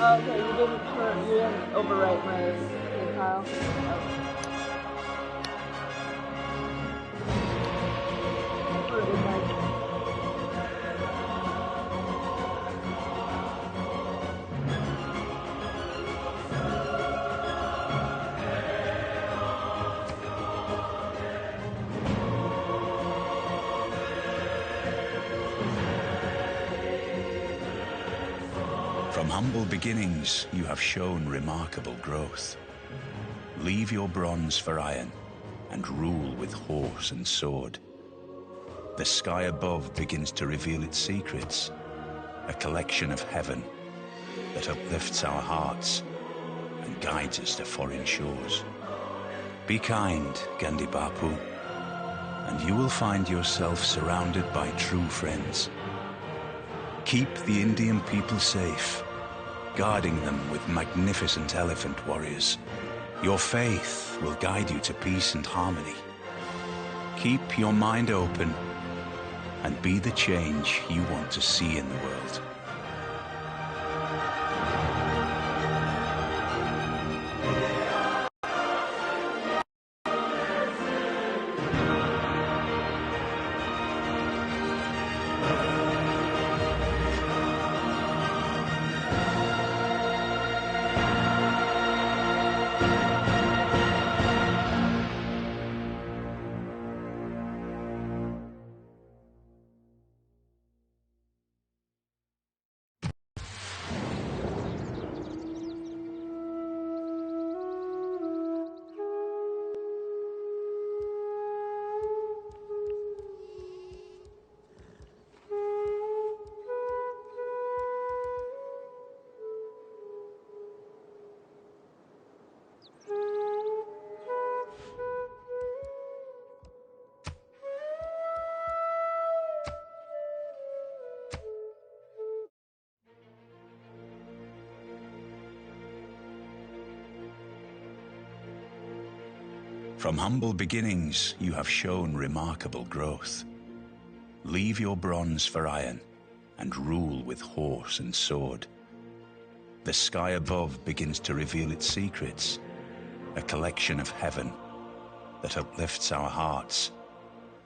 Oh, okay, you didn't overwrite my thing, Kyle. From humble beginnings, you have shown remarkable growth. Leave your bronze for iron and rule with horse and sword. The sky above begins to reveal its secrets, a collection of heaven that uplifts our hearts and guides us to foreign shores. Be kind, Gandhi Bapu, and you will find yourself surrounded by true friends. Keep the Indian people safe, guarding them with magnificent elephant warriors. Your faith will guide you to peace and harmony. Keep your mind open and be the change you want to see in the world. From humble beginnings, you have shown remarkable growth. Leave your bronze for iron and rule with horse and sword. The sky above begins to reveal its secrets, a collection of heaven that uplifts our hearts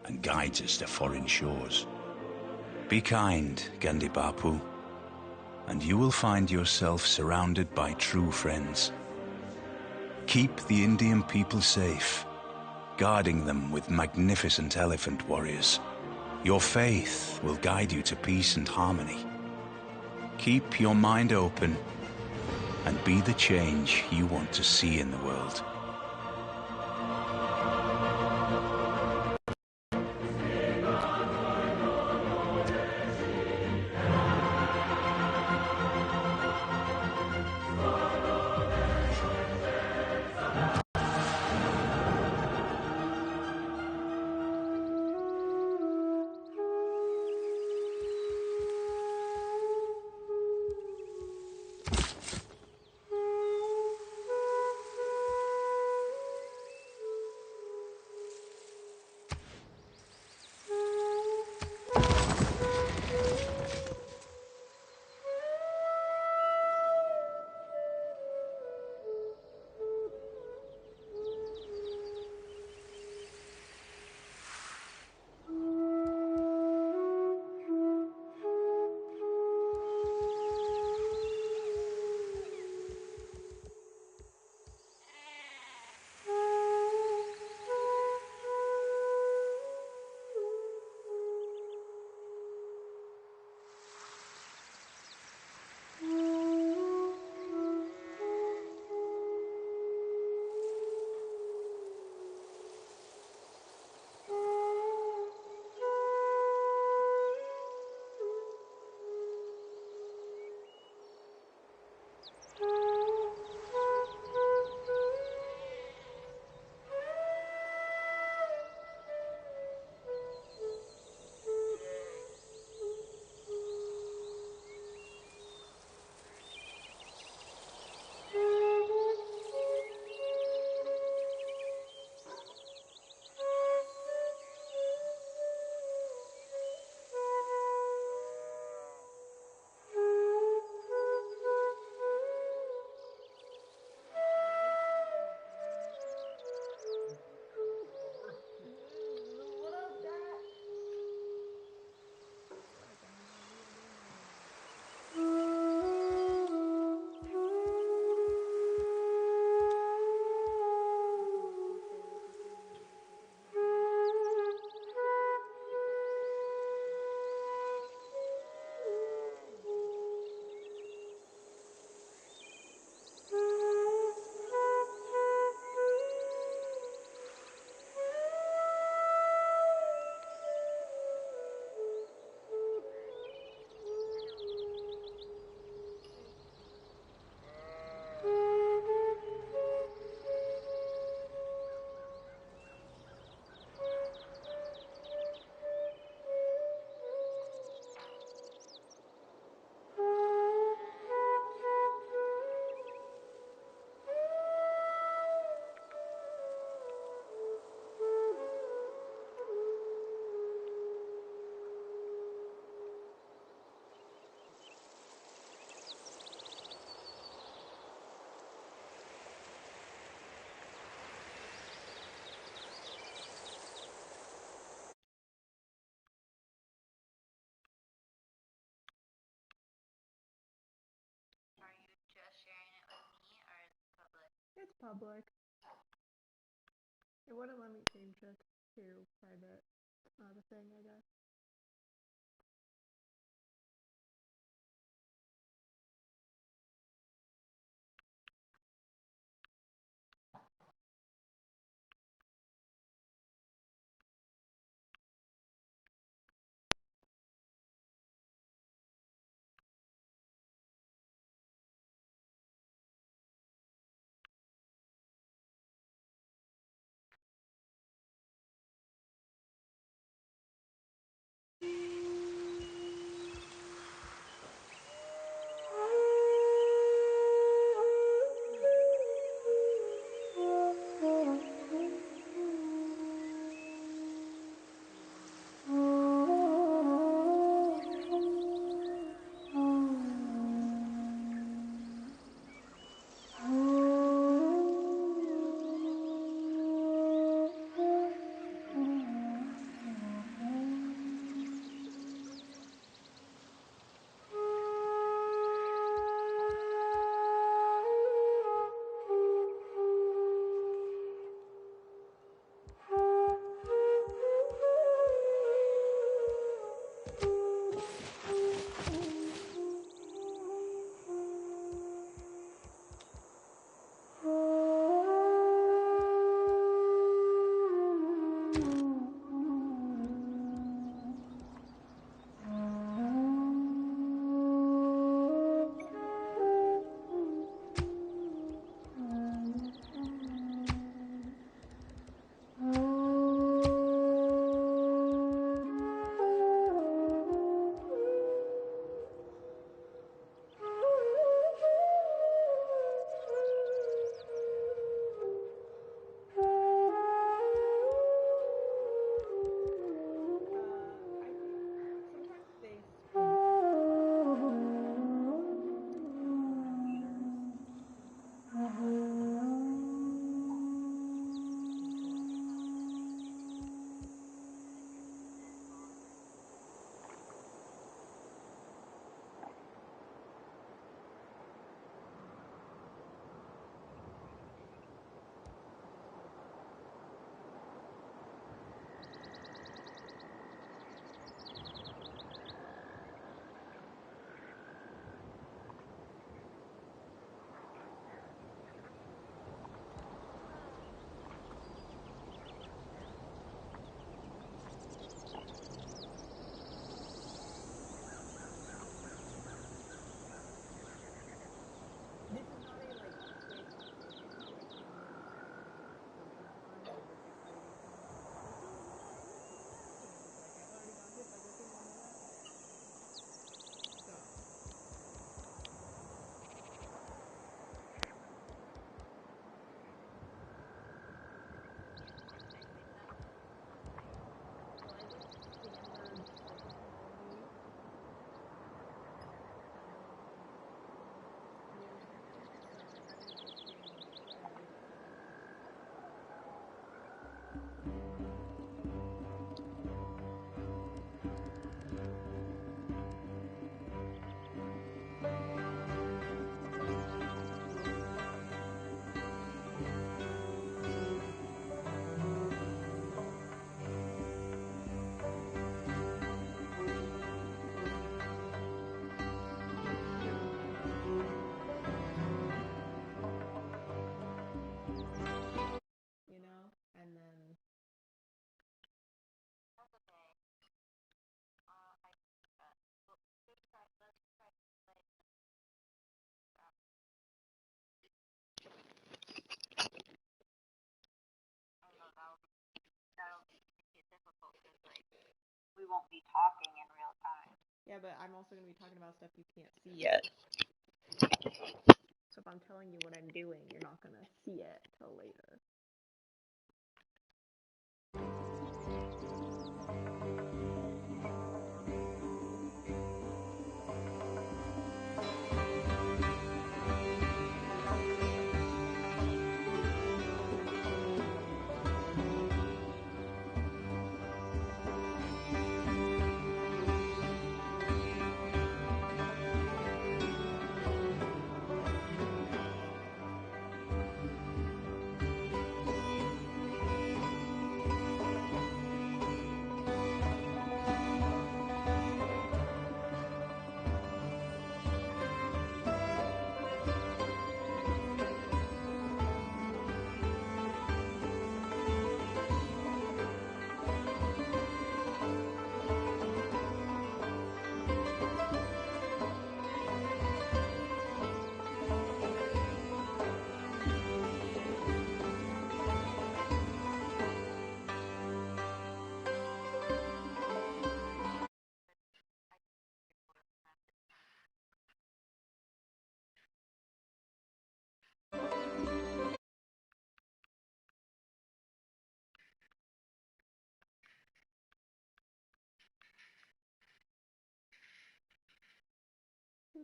and guides us to foreign shores. Be kind, Gandhi Bapu, and you will find yourself surrounded by true friends. Keep the Indian people safe, guarding them with magnificent elephant warriors. Your faith will guide you to peace and harmony. Keep your mind open and be the change you want to see in the world. public. It wouldn't let me change it to private. It's not a thing, I guess. We won't be talking in real time. Yeah, but I'm also going to be talking about stuff you can't see yet. So if I'm telling you what I'm doing, you're not going to see it till later.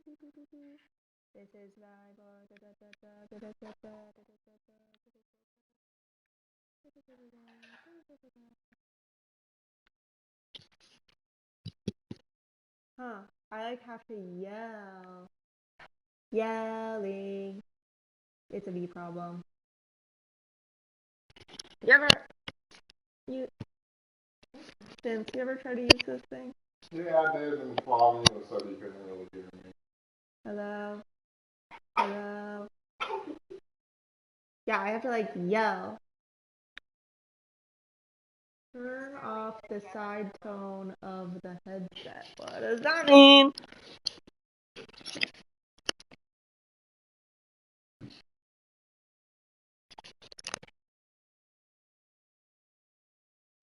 This is Huh. I like have to yell. Yelling. It's a me problem. Vince, you ever try to use this thing? Yeah, I did, and volume so you couldn't really hear me. Hello? Hello? Yeah, I have to like yell. Turn off the side tone of the headset. What does that mean?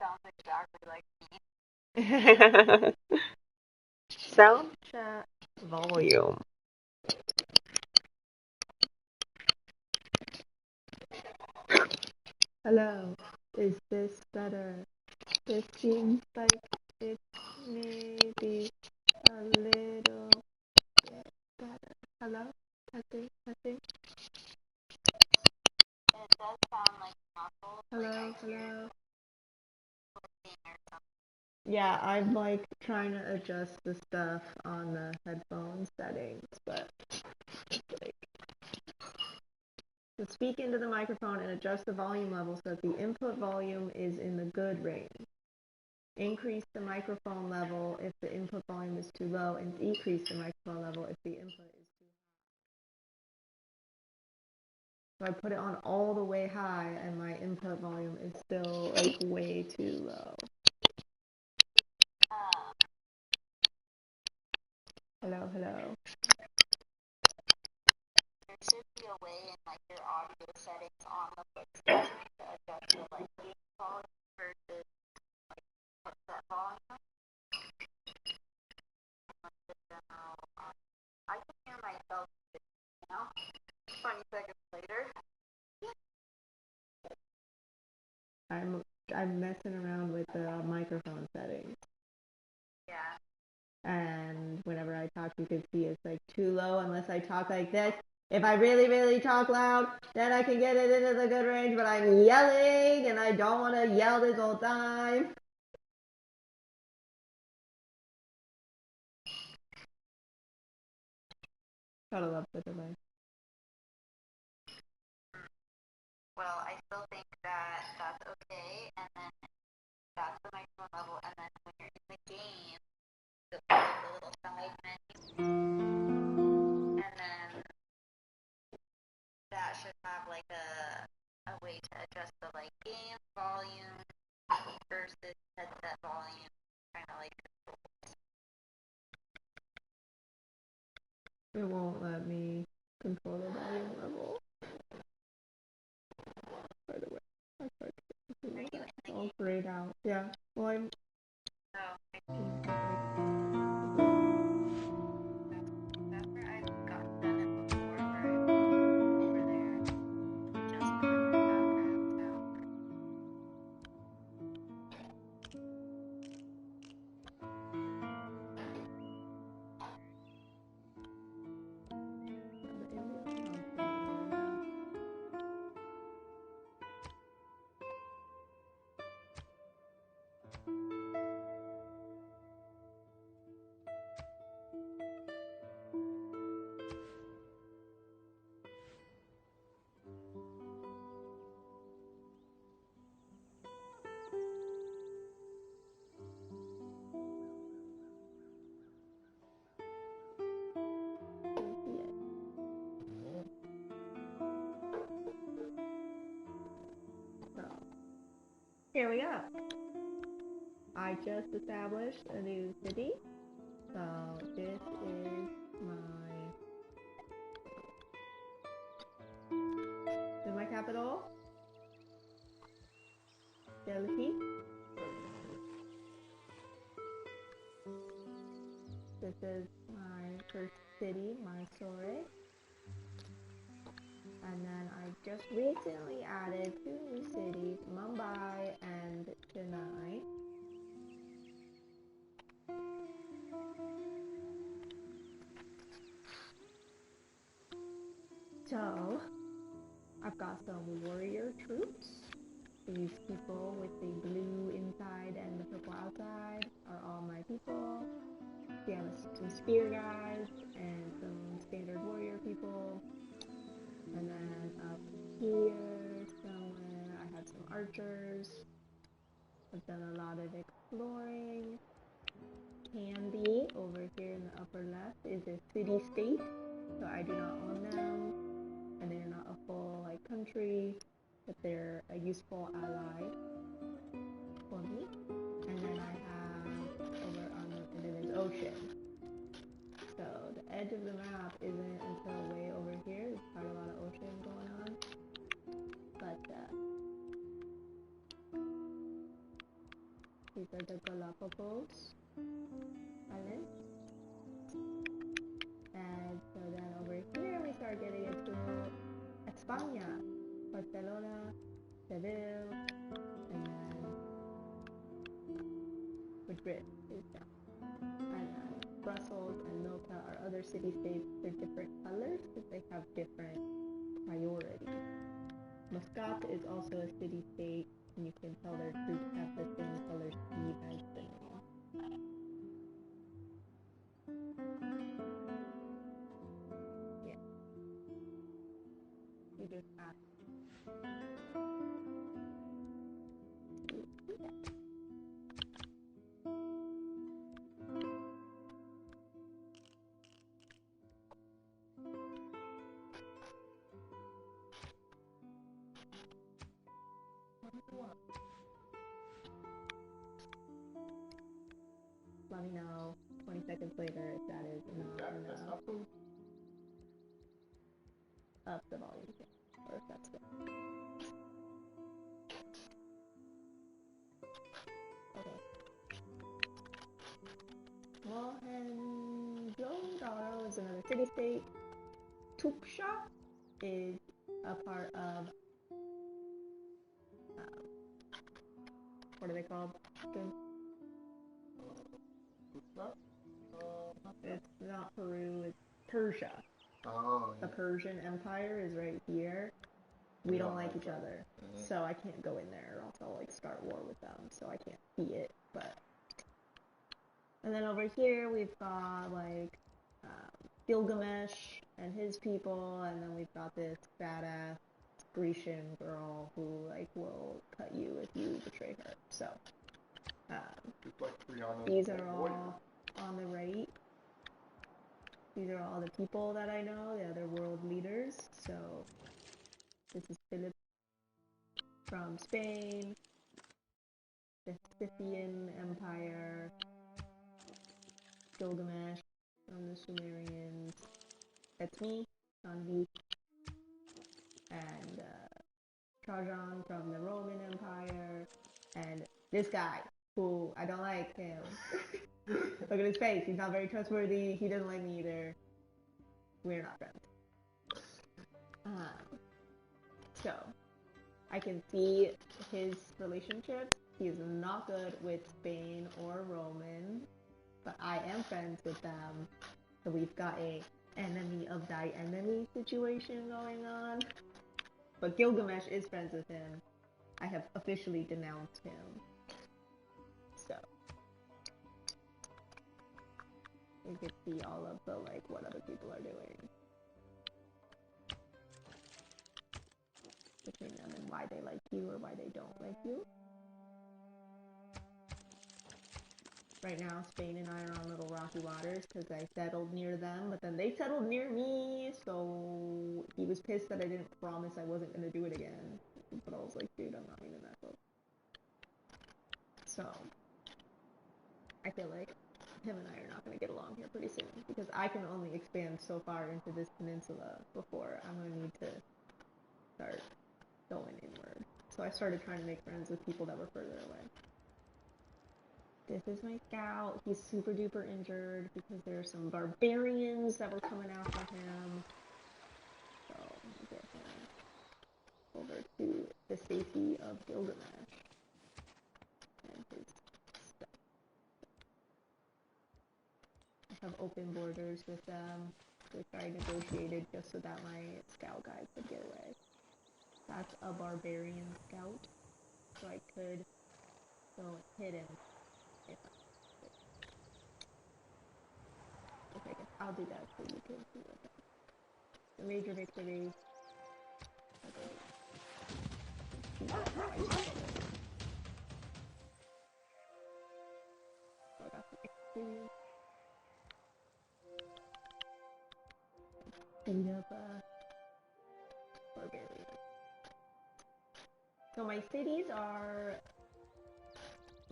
Sounds exactly like me. Sound chat volume. Hello, is this better? This seems like it may be a little bit better. Hello? Testing, testing. It does sound like muffled. Hello, hello. Yeah, I'm like trying to adjust the stuff on the headphone settings, but like to speak into the microphone and adjust the volume level so that the input volume is in the good range. Increase the microphone level if the input volume is too low, and decrease the microphone level if the input is too high. So I put it on all the way high, and my input volume is still like way too low. Hello, hello. There should be a way in like your audio settings on the footstep to adjust the like gain volume versus like headset volume. Like the general, I can hear myself, 20 seconds later. I'm messing around with the microphone settings. Yeah. And whenever I talk, you can see it's like too low unless I talk like this. If I really, really talk loud, then I can get it into the good range, but I'm yelling, and I don't want to yell this whole time. Gotta love the delay. Well, I still think that that's okay, and then that's the microphone level, and then when you're in the game, you'll see the little side menu, and then that should have like a way to adjust the like game volume versus headset volume, kind of like. It won't let me control the volume level. By the way, I tried to do that. It's all grayed out. Yeah. Well, I'm. So that's where I've gotten done it before, where I over there just the background sound. So, here we go. I just established a new city. So this is my capital, Delhi. This is my first city, Mysore. And then I just recently added 2 new cities, Mumbai and Chennai. I've got some warrior troops. These people with the blue inside and the purple outside are all my people. We have some spear guys and some standard warrior people. And then up here somewhere I have some archers. I've done a lot of exploring. Candy over here in the upper left is a city-state, so I do not own them, and they're not a full like country, but they're a useful ally for me. And then I have over on the and then there's ocean. So the edge of the map isn't until way over here. There's quite a lot of ocean going on, but these are the Galapagos Islands. And so then over here we start getting into España, Barcelona, Seville, and then Madrid is down. And then Brussels and Malta are other city-states. They're different colors because they have different priorities. Muscat is also a city-state, and you can tell their troops have the same color scheme as the name. Yeah. You just ask. Let me know 20 seconds later if that is not enough. Up the volume, or if that's good. Okay. Mohenjo-daro is another city-state. Tuksha is a part of, what are they called? It's not Peru, it's Persia. Oh, The Persian Empire is right here. We don't like each other, so I can't go in there, or else I'll like start war with them. So I can't see it. But and then over here we've got like Gilgamesh and his people, and then we've got this badass Grecian girl who like will cut you if you betray her. So these are all on the right. These are all the people that I know, the other world leaders. So this is Philip from Spain, the Scythian Empire, Gilgamesh from the Sumerians. That's me, Sanvi, and Trajan from the Roman Empire, and this guy, who I don't like him. Look at his face, he's not very trustworthy, he doesn't like me either. We're not friends. So, I can see his relationships. He is not good with Spain or Roman, but I am friends with them. So we've got a enemy of thy enemy situation going on. But Gilgamesh is friends with him. I have officially denounced him. So you can see all of the like what other people are doing between them and why they like you or why they don't like you. Right now, Spain and I are on little rocky waters because I settled near them, but then they settled near me, so he was pissed that I didn't promise I wasn't going to do it again. But I was like, dude, I'm not even that close. So, I feel like him and I are not going to get along here pretty soon, because I can only expand so far into this peninsula before I'm going to need to start going inward. So I started trying to make friends with people that were further away. This is my scout. He's super duper injured because there are some barbarians that were coming after him. So I'm get him over to the safety of Gilgamesh and his stuff. I have open borders with them, which I negotiated just so that my scout guys could get away. That's a barbarian scout, so I could go and hit him if I okay, I guess I'll do that so you can see what that. The major victory. Okay. So I got some experience. Beat up barbarian. So my cities are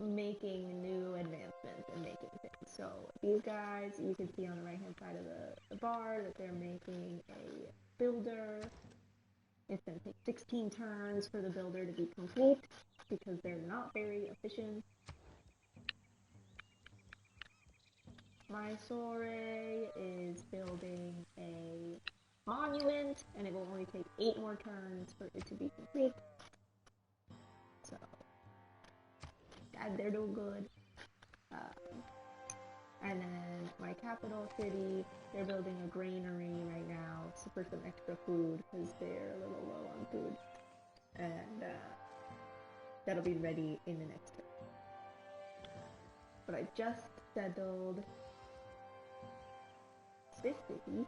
making new advancements and making things. So these guys, you can see on the right hand side of the bar that they're making a builder. It's going to take 16 turns for the builder to be complete because they're not very efficient. Mysore is building a monument, and it will only take 8 more turns for it to be complete. So, they're doing good. And then my capital city, they're building a granary right now for some extra food because they're a little low on food. And that'll be ready in the next turn. But I just settled this city.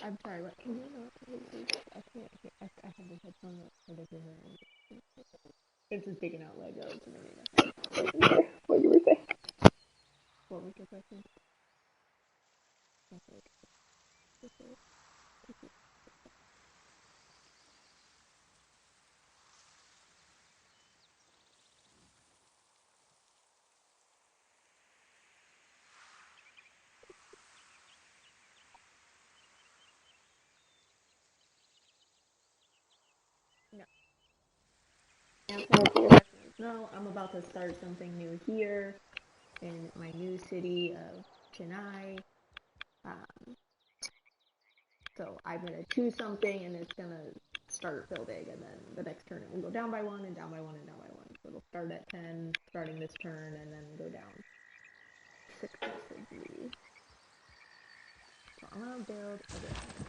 I'm sorry, what? Can you know? I can't hear. I have the headphone for the dinner. It's just digging out Legos and everything. What you were saying? What was your question? No. No, I'm about to start something new here in my new city of Chennai. So I'm gonna choose something, and it's gonna start building, and then the next turn it will go down by 1 and down by 1 and down by 1. So it'll start at 10, starting this turn, and then go down successively. So I'm gonna build again.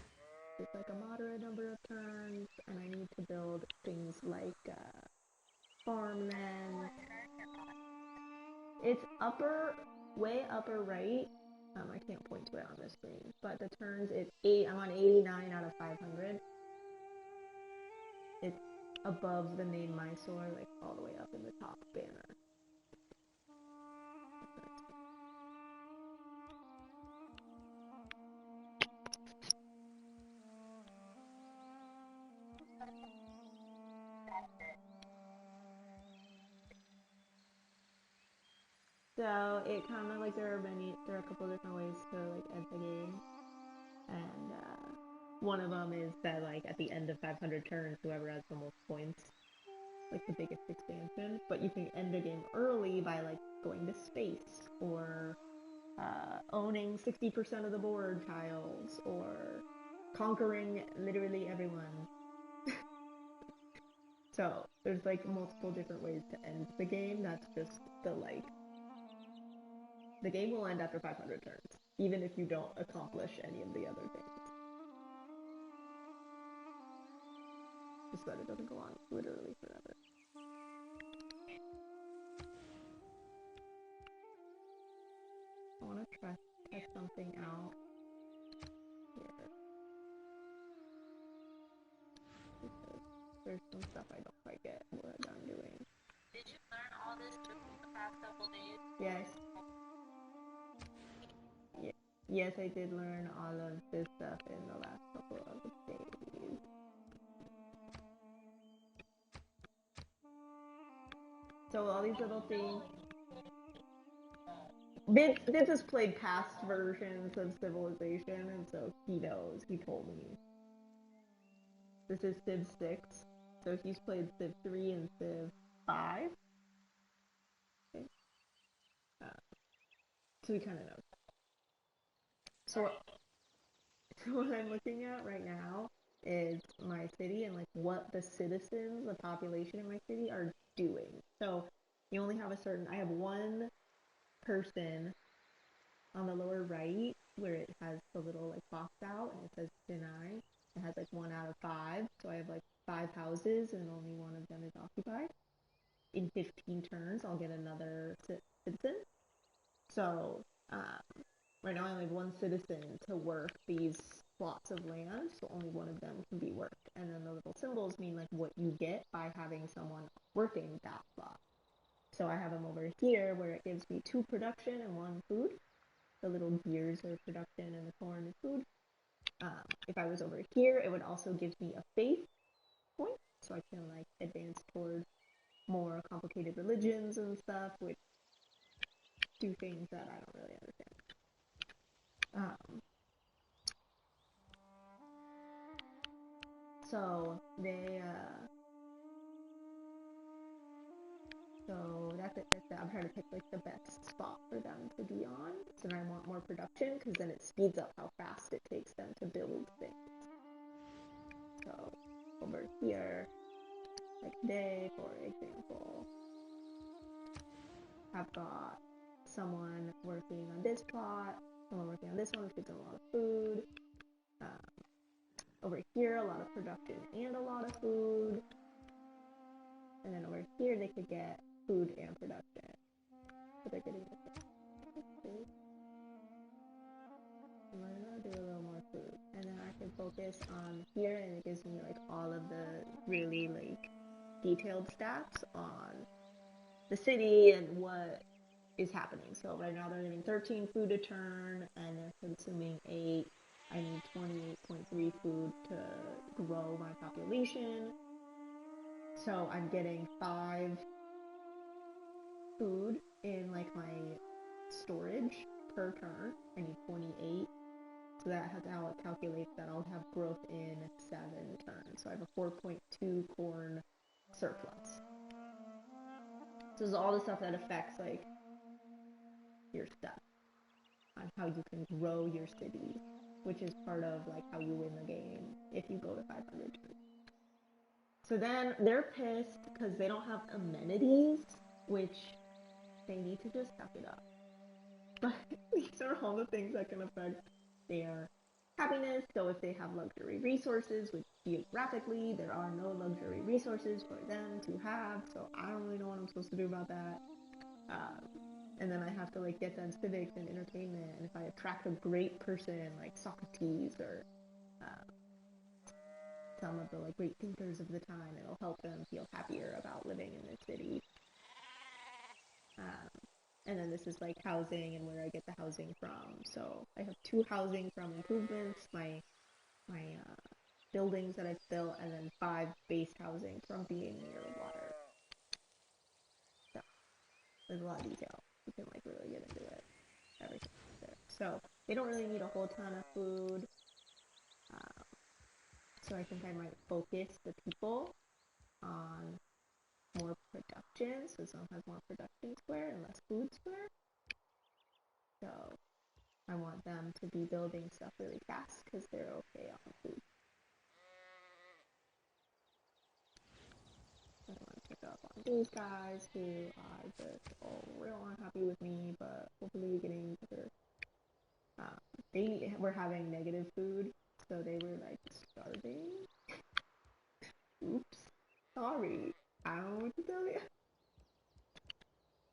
It's like a moderate number of turns, and I need to build things like farmland. It's way upper right. I can't point to it on the screen, but the turns it's 8. I'm on 89 out of 500. It's above the name Mysore, like all the way up in the top banner. So it kind of like there are a couple different ways to like end the game, and one of them is that like at the end of 500 turns, whoever has the most points, like the biggest expansion. But you can end the game early by like going to space or owning 60% of the board tiles or conquering literally everyone. So there's like multiple different ways to end the game. That's just the game will end after 500 turns, even if you don't accomplish any of the other things. Just that it doesn't go on literally forever. I want to test something out here. Because there's some stuff I don't quite get what I'm doing. Did you learn all this just in the past couple days? Yes. Yes, I did learn all of this stuff in the last couple of days. So all these little things. Vince has played past versions of Civilization, and so he knows. He told me. This is Civ 6. So he's played Civ 3 and Civ 5. Okay. So he kind of knows. So what I'm looking at right now is my city and like what the citizens, the population in my city are doing. So you only have I have one person on the lower right where it has the little like box out and it says deny. It has like 1 out of 5. So I have like 5 houses and only one of them is occupied. In 15 turns, I'll get another citizen. So right now I only have one citizen to work these plots of land, so only one of them can be worked. And then the little symbols mean like what you get by having someone working that plot. So I have them over here where it gives me 2 production and 1 food. The little gears are production and the corn is food. If I was over here, it would also give me a faith point, so I can like advance toward more complicated religions and stuff, which do things that I don't really understand. So so that's it. I'm trying to pick like the best spot for them to be on. So then I want more production because then it speeds up how fast it takes them to build things. So over here, like today, for example, I've got someone working on this plot, someone working on this one, which gives them a lot of food. Over here, a lot of production and a lot of food. And then over here, they could get food and production. But they're getting this. I'm gonna do a little more food. And then I can focus on here, and it gives me like all of the really like detailed stats on the city and what is happening. So right now they're getting 13 food a turn, and they're consuming 8. I need 28.3 food to grow my population. So I'm getting 5 food in like my storage per turn. I need 28. So that's how it calculates that I'll have growth in 7 turns. So I have a 4.2 corn surplus. So this is all the stuff that affects like your stuff on how you can grow your city, which is part of like how you win the game if you go to 500 turns. So then they're pissed because they don't have amenities, which they need to just suck it up. But these are all the things that can affect their happiness. So if they have luxury resources, which geographically there are no luxury resources for them to have, so I don't really know what I'm supposed to do about that. And then I have to like get them civics and entertainment, and if I attract a great person like Socrates or some of the like great thinkers of the time, it'll help them feel happier about living in this city. And then this is like housing and where I get the housing from. So I have 2 housing from improvements, my buildings that I've built, and then 5 base housing from being near water. So there's a lot of detail. You can like really get into it. Everything there. So they don't really need a whole ton of food. So I think I might focus the people on more production, so someone has more production square and less food square. So I want them to be building stuff really fast because they're okay on food. I want to pick up on these guys who are just all real unhappy with me, but hopefully getting better. They were having negative food, so they were like starving. Oops, sorry, I don't know what to tell you.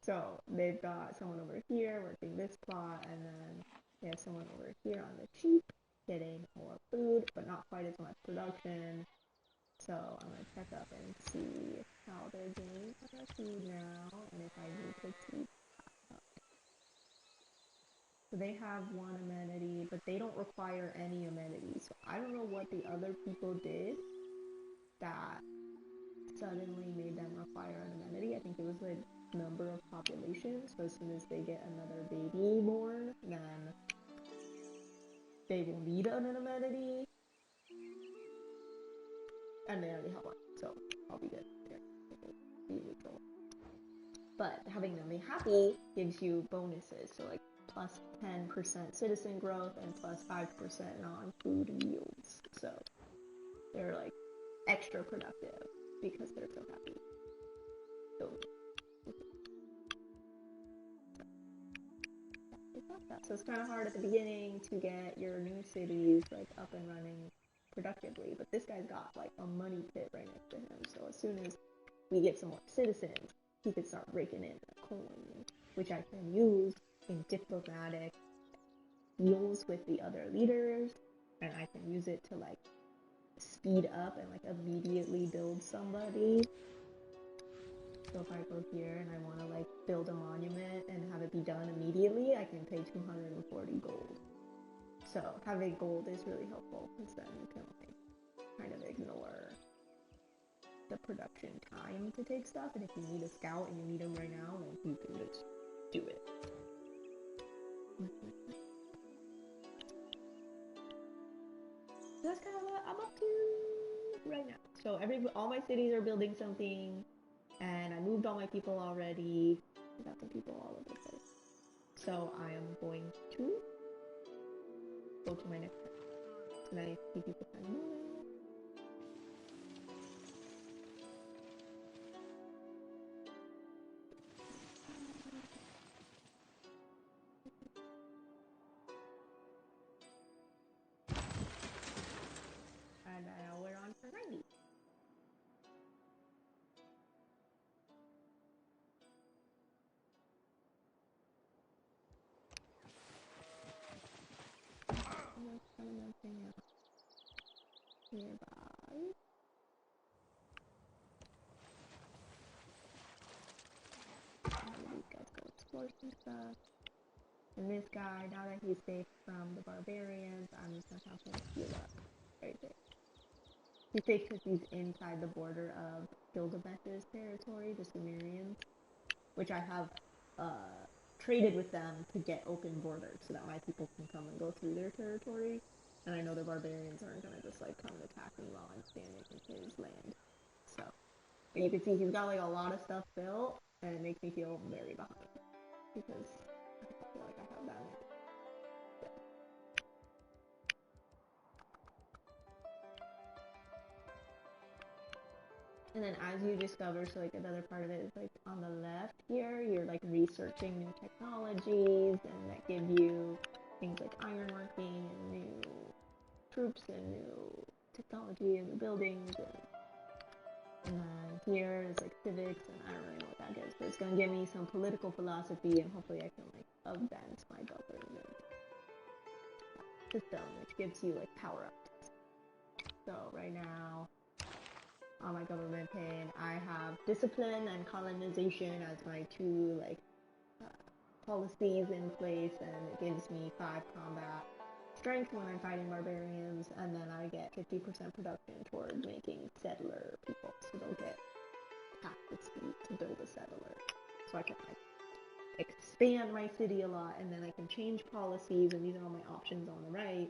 So they've got someone over here working this plot, and then they have someone over here on the cheap getting more food, but not quite as much production. So I'm gonna check up and see how they're doing on their food now, and if I need to keep up. So they have 1 amenity, but they don't require any amenities. So I don't know what the other people did that suddenly made them require an amenity. I think it was the number of population. So as soon as they get another baby born, then they will need an amenity. And they already have 1. So I'll be good. Be neutral. But having them be happy gives you bonuses, so like plus 10% citizen growth and plus 5% non-food yields. So they're like extra productive because they're so happy. So it's kind of hard at the beginning to get your new cities like up and running productively, but this guy's got like a money pit right next to him, so as soon as we get some more citizens, he could start raking in the coin, which I can use in diplomatic deals with the other leaders, and I can use it to like speed up and like immediately build somebody. So if I go here and I want to like build a monument and have it be done immediately, I can pay 240 gold. So having gold is really helpful because then you can like kind of ignore the production time to take stuff, and if you need a scout and you need him right now, like you can just do it. That's kind of what I'm up to right now. So all my cities are building something, and I moved all my people already. I got some people all over the place. So I am going to go to my next step. And I see people kind of moving. And now we're on for 90. Nearby. These guys go explore some stuff. And this guy, now that he's safe from the barbarians, I'm just gonna have him heal up right there. He's safe because he's inside the border of Gilgamesh's territory, the Sumerians, which I have traded with them to get open borders so that my people can come and go through their territory. And I know the barbarians aren't gonna just like come and attack me while I'm standing in his land. So, and you can see he's got like a lot of stuff built, and it makes me feel very behind because I feel like I have that many. And then as you discover, so like another part of it is like on the left here, you're like researching new technologies, and that give you things like ironworking and new troops and new technology in the buildings. And then here is like civics, and I don't really know what that is, but it's gonna give me some political philosophy, and hopefully I can like advance my government system, which gives you like power ups. So right now, on my government pin, I have discipline and colonization as my two like policies in place, and it gives me 5 combat strength when I'm fighting barbarians, and then I get 50% production toward making settler people, so they'll get half the speed to build a settler. So I can like expand my city a lot, and then I can change policies, and these are all my options on the right.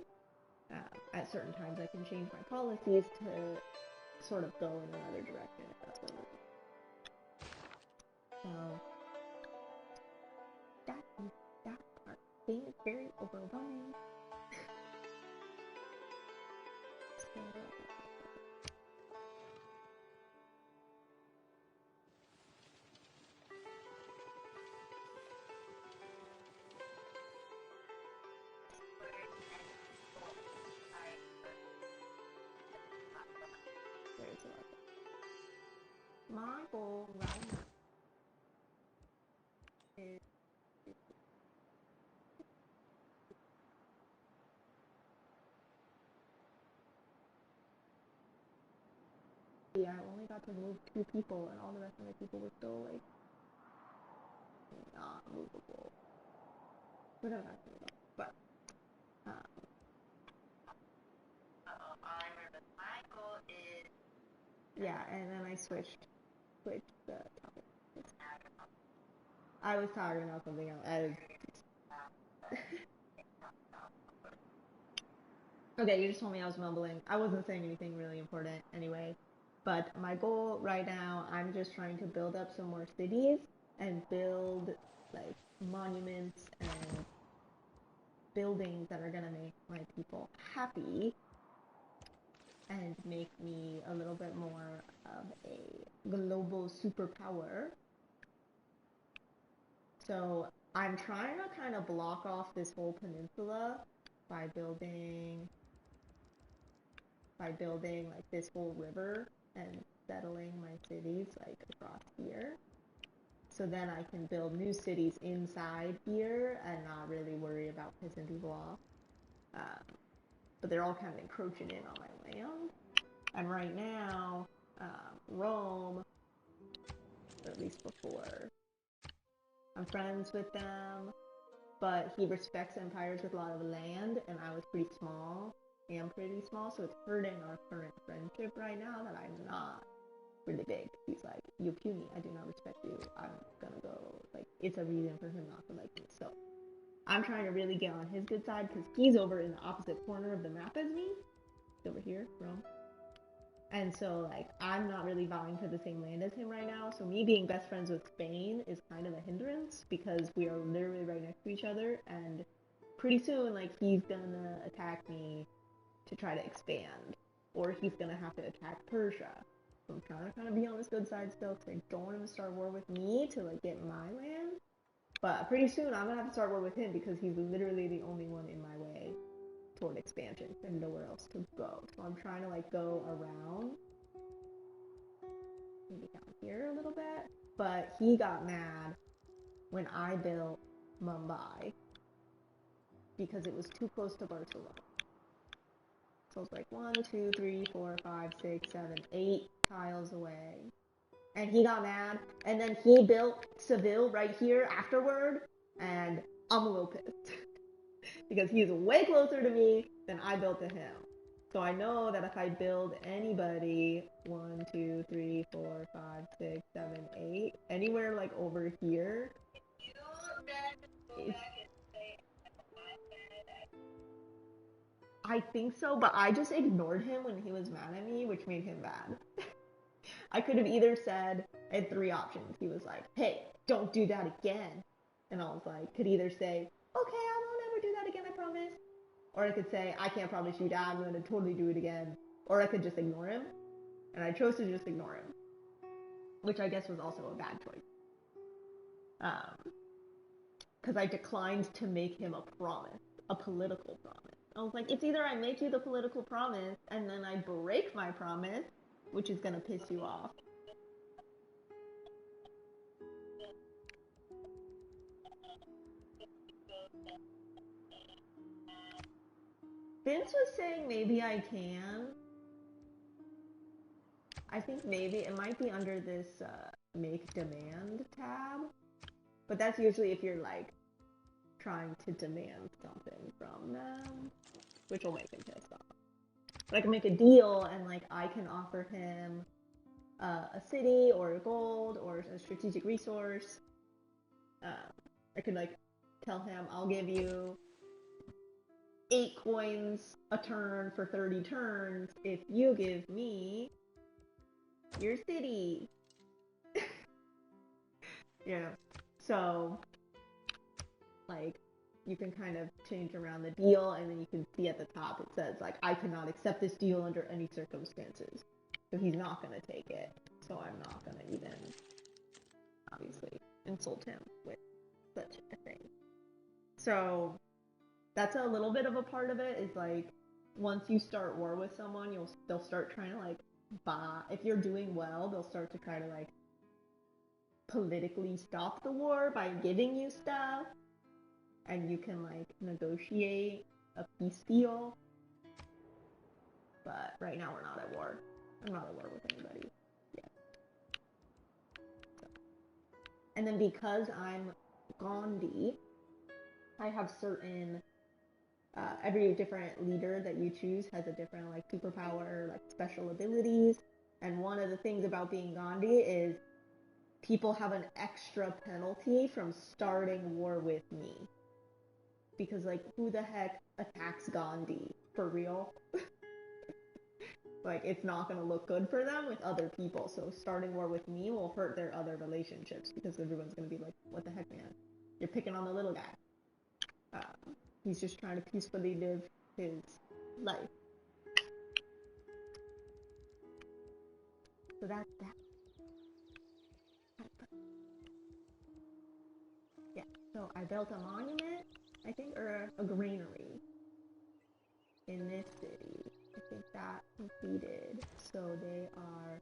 At certain times I can change my policies to sort of go in another direction if that's what it is. So that is that part. Being is very overwhelming. So there's a lot. My goal right now is I only got to move 2 people, and all the rest of my people were still like not movable. We're not talking about, but I remember my goal is yeah, and then I switched the topic. I was talking about something else. Okay, you just told me I was mumbling. I wasn't saying anything really important anyway. But my goal right now, I'm just trying to build up some more cities and build like monuments and buildings that are gonna make my people happy and make me a little bit more of a global superpower. So I'm trying to kind of block off this whole peninsula by building like this whole river and settling my cities like across here. So then I can build new cities inside here and not really worry about pissing people off. But they're all kind of encroaching in on my land. And right now, Rome, or at least before, I'm friends with them, but he respects empires with a lot of land, and I was pretty small, so it's hurting our current friendship right now that I'm not really big. He's like, you're puny, I do not respect you, I'm gonna go, like, it's a reason for him not to like me. So I'm trying to really get on his good side, because he's over in the opposite corner of the map as me. He's over here, Rome. And so, like, I'm not really vying for the same land as him right now. So me being best friends with Spain is kind of a hindrance because we are literally right next to each other. And pretty soon, like, he's gonna attack me to try to expand. Or he's gonna have to attack Persia. So I'm trying to kind of be on this good side still because I don't want him to start war with me to, like, get my land. But pretty soon, I'm gonna have to start war with him because he's literally the only one in my way toward expansion and nowhere else to go. So I'm trying to like go around, maybe down here a little bit. But he got mad when I built Mumbai because it was too close to Barcelona. So it's like 1, 2, 3, 4, 5, 6, 7, 8 tiles away. And he got mad, and then he built Seville right here afterward, and I'm a little pissed. Because he's way closer to me than I built to him. So I know that if I build anybody 1, 2, 3, 4, 5, 6, 7, 8, anywhere like over here, I think so, but I just ignored him when he was mad at me, which made him mad. I could have either said, I had 3 options. He was like, hey, don't do that again. And I was like, could either say, okay, I won't ever do that again, I promise. Or I could say, I can't promise you that, I'm going to totally do it again. Or I could just ignore him. And I chose to just ignore him. Which I guess was also a bad choice. Because I declined to make him a promise. A political promise. I was like, it's either I make you the political promise, and then I break my promise, which is going to piss you off. Vince was saying maybe I can. I think maybe it might be under this make demand tab. But that's usually if you're like trying to demand something from them, which will make him pissed off. But I can make a deal and like I can offer him a city or gold or a strategic resource. I could like tell him I'll give you 8 coins a turn for 30 turns if you give me your city. Yeah. So, like, you can kind of change around the deal, and then you can see at the top it says, like, I cannot accept this deal under any circumstances. So he's not going to take it. So I'm not going to even, obviously, insult him with such a thing. So that's a little bit of a part of it, is, like, once you start war with someone, they'll start trying to, like, buy. If you're doing well, they'll start to try to, like, politically stop the war by giving you stuff, and you can like negotiate a peace deal. But right now we're not at war. I'm not at war with anybody yet. So. And then because I'm Gandhi, I have certain every different leader that you choose has a different like superpower, like special abilities. And one of the things about being Gandhi is people have an extra penalty from starting war with me. Because, like, who the heck attacks Gandhi? For real? like it's not going to look good for them with other people. So starting war with me will hurt their other relationships because everyone's going to be like, what the heck, man? You're picking on the little guy. He's just trying to peacefully live his life. So that's that. Yeah, so I built a monument, I think, or a granary in this city. I think that completed. So they are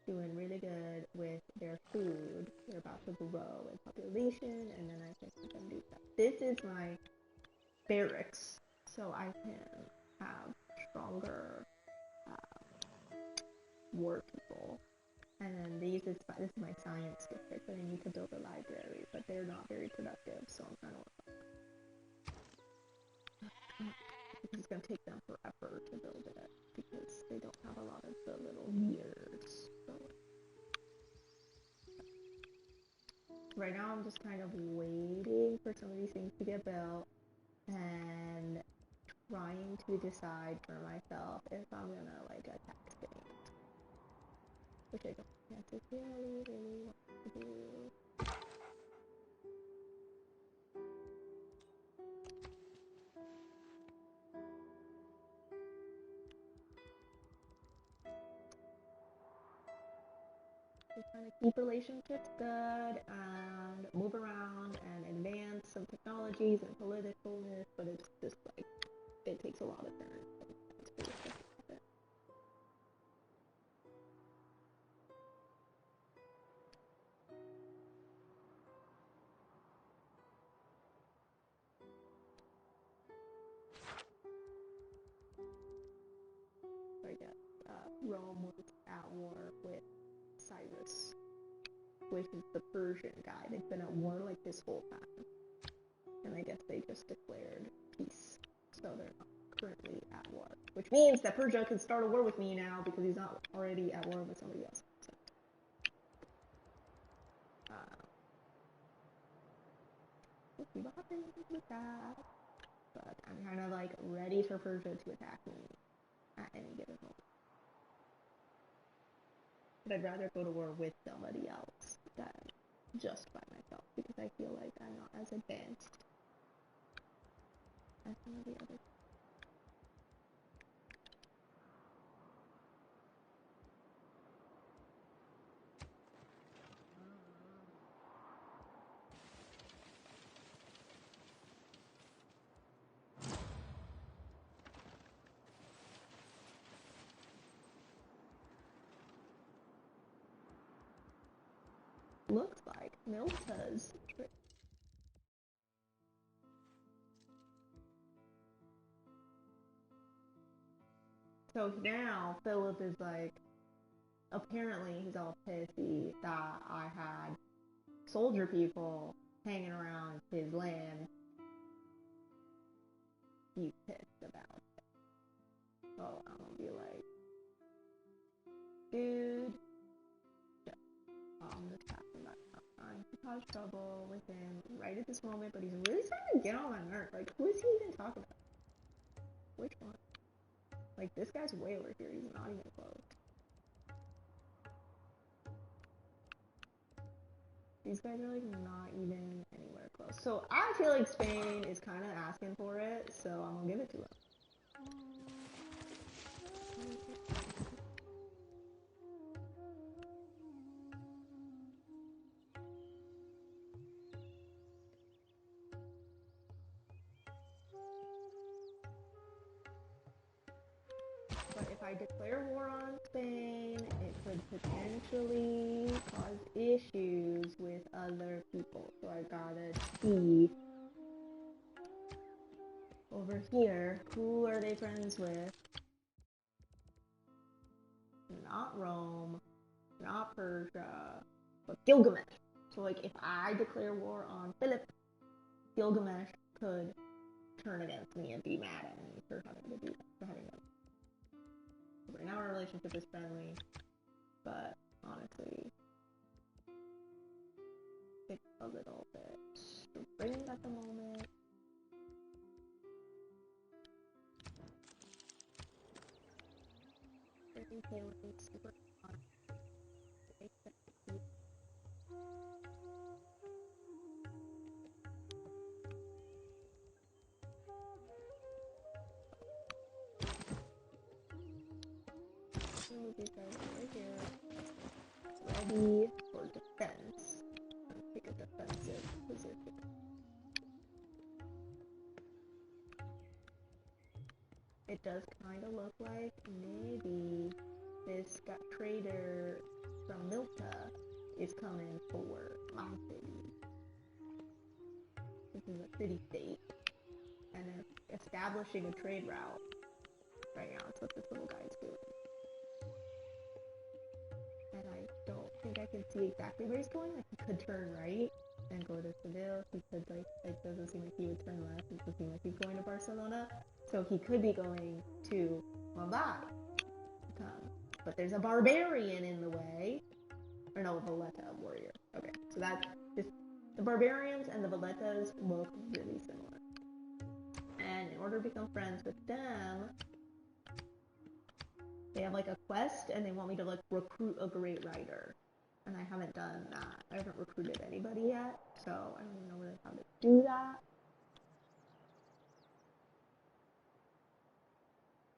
doing really good with their food. They're about to grow in population, and then I think we can do that. This is my barracks, so I can have stronger war people. And then this is my science district, but I need to build a library, but they're not very productive, so I'm trying to work on it. Because it's going to take them forever to build it, because they don't have a lot of the little years. So right now I'm just kind of waiting for some of these things to get built, and trying to decide for myself if I'm going to, like, attack Spain. Which I don't necessarily really want to do. Just trying to keep relationships good and move around and advance some technologies and politicalness, but it's just like, it takes a lot of turns. I guess Rome was at war with Cyrus, which is the Persian guy. They've been at war like this whole time, and I guess they just declared peace, so they're not currently at war, which means that Persia can start a war with me now because he's not already at war with somebody else. So, we'll see what happens with that. But I'm kind of like ready for Persia to attack me at any given moment. But I'd rather go to war with somebody else than just by myself, because I feel like I'm not as advanced as some of the others. Looks like Milta's trick. So now Philip is like, apparently he's all pissy that I had soldier people hanging around his land. He's pissed about it. So I'm gonna be like, dude, I'm just passing by. I'm trying to cause trouble with him right at this moment, but he's really starting to get on my nerves. Like, who is he even talking about? Which one? Like, this guy's way over here. He's not even close. These guys are, like, not even anywhere close. So I feel like Spain is kind of asking for it, so I'm gonna give it to him. But if I declare war on Spain, it could potentially cause issues with other people. So I gotta see over here, who are they friends with? Not Rome, not Persia, but Gilgamesh. So like, if I declare war on Philip, Gilgamesh could turn against me and be mad at me for having to do that, for having them. Right now our relationship is friendly, but honestly, it's a little bit strained at the moment. I'm feeling super hot. Move these guys over here. Ready for defense. Let's take a defensive position. It does kind of look like maybe this trader from Milta is coming for my city. This is a city-state, and they're establishing a trade route right now. That's what this little guy's doing. And I don't think I can see exactly where he's going. Like, he could turn right and go to Seville. He could, like, it doesn't seem like he would turn left. It doesn't seem like he's going to Barcelona. So he could be going to Mumbai. But there's a barbarian in the way. Or no, Valletta warrior. Okay, so that's just the barbarians and the Vallettas look really similar. And in order to become friends with them, they have like a quest and they want me to like recruit a great rider. And I haven't done that. I haven't recruited anybody yet, so I don't even know really how to do that.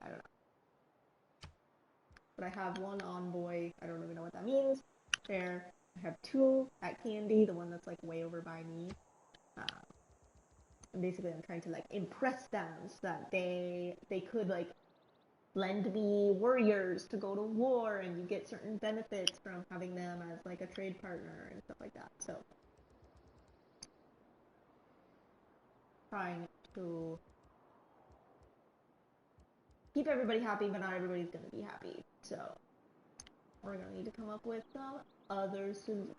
I don't know. But I have one envoy. I don't even know what that means. There. I have two at Candy, the one that's like way over by me. And basically I'm trying to like impress them so that they could like lend me warriors to go to war, and you get certain benefits from having them as like a trade partner and stuff like that. So trying to keep everybody happy, but not everybody's gonna be happy. So we're gonna need to come up with some other solutions.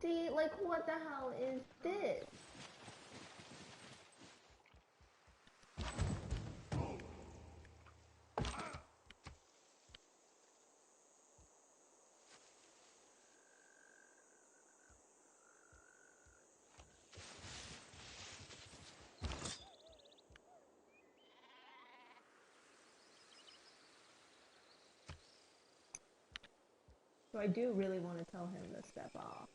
See, like, what the hell is this? So I do really want to tell him to step off.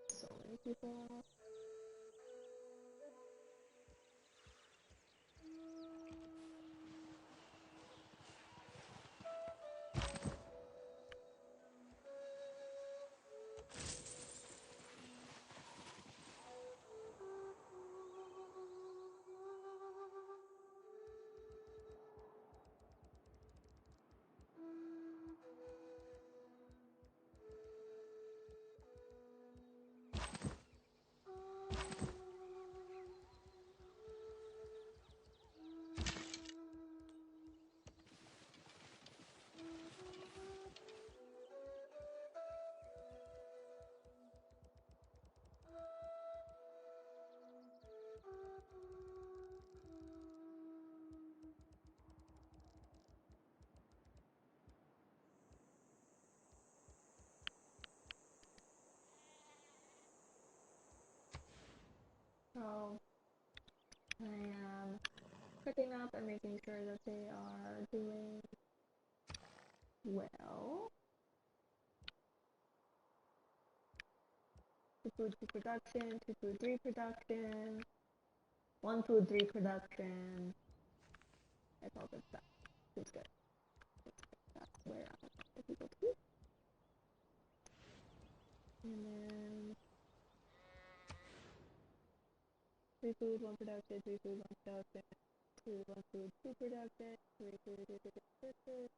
So many people. So I am picking up and making sure that they are doing well. food, 2 production, 2 food, 3 production, 1 food, 3 production. That's all good stuff. It's good. That's where I want the people to be. And then 3 food, 1 production, 3 food, 1 production, 2, 1 food, 2 production, 3 food, 3 production.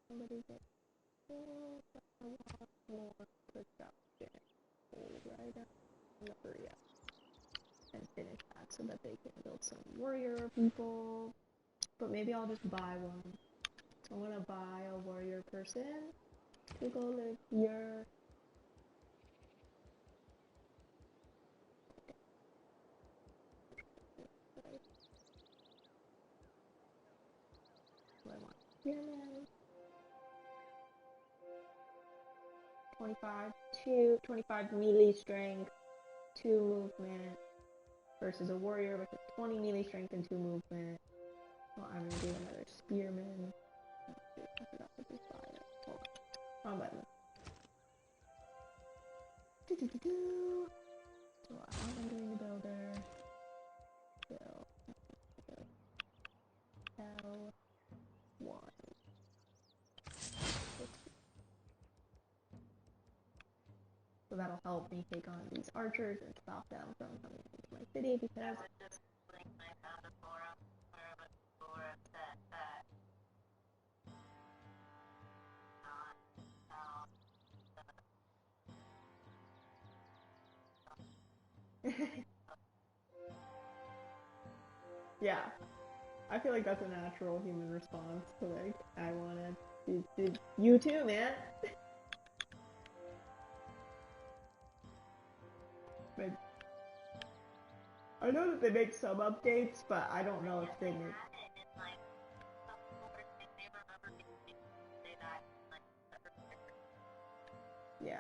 Somebody get a lot more production. Right up. Hurry up. And finish that so that they can build some warrior people. But maybe I'll just buy one. I'm gonna buy a warrior person to go live here. What do I want? Human. 25 melee strength, 2 movement, versus a warrior with a 20 melee strength and 2 movement. Well, I'm gonna do another spearman. I forgot to just buy it. Hold on. Wrong button. So I'm doing the builder. Build. L1. So that'll help me take on these archers and stop them from coming into my city because I was just link I found a forum where it was a forum that yeah, I feel like that's a natural human response to like, I wanna do you too, man. But I know that they make some updates, but I don't know if they make. it's like some people were saying they remember people say that like Yeah.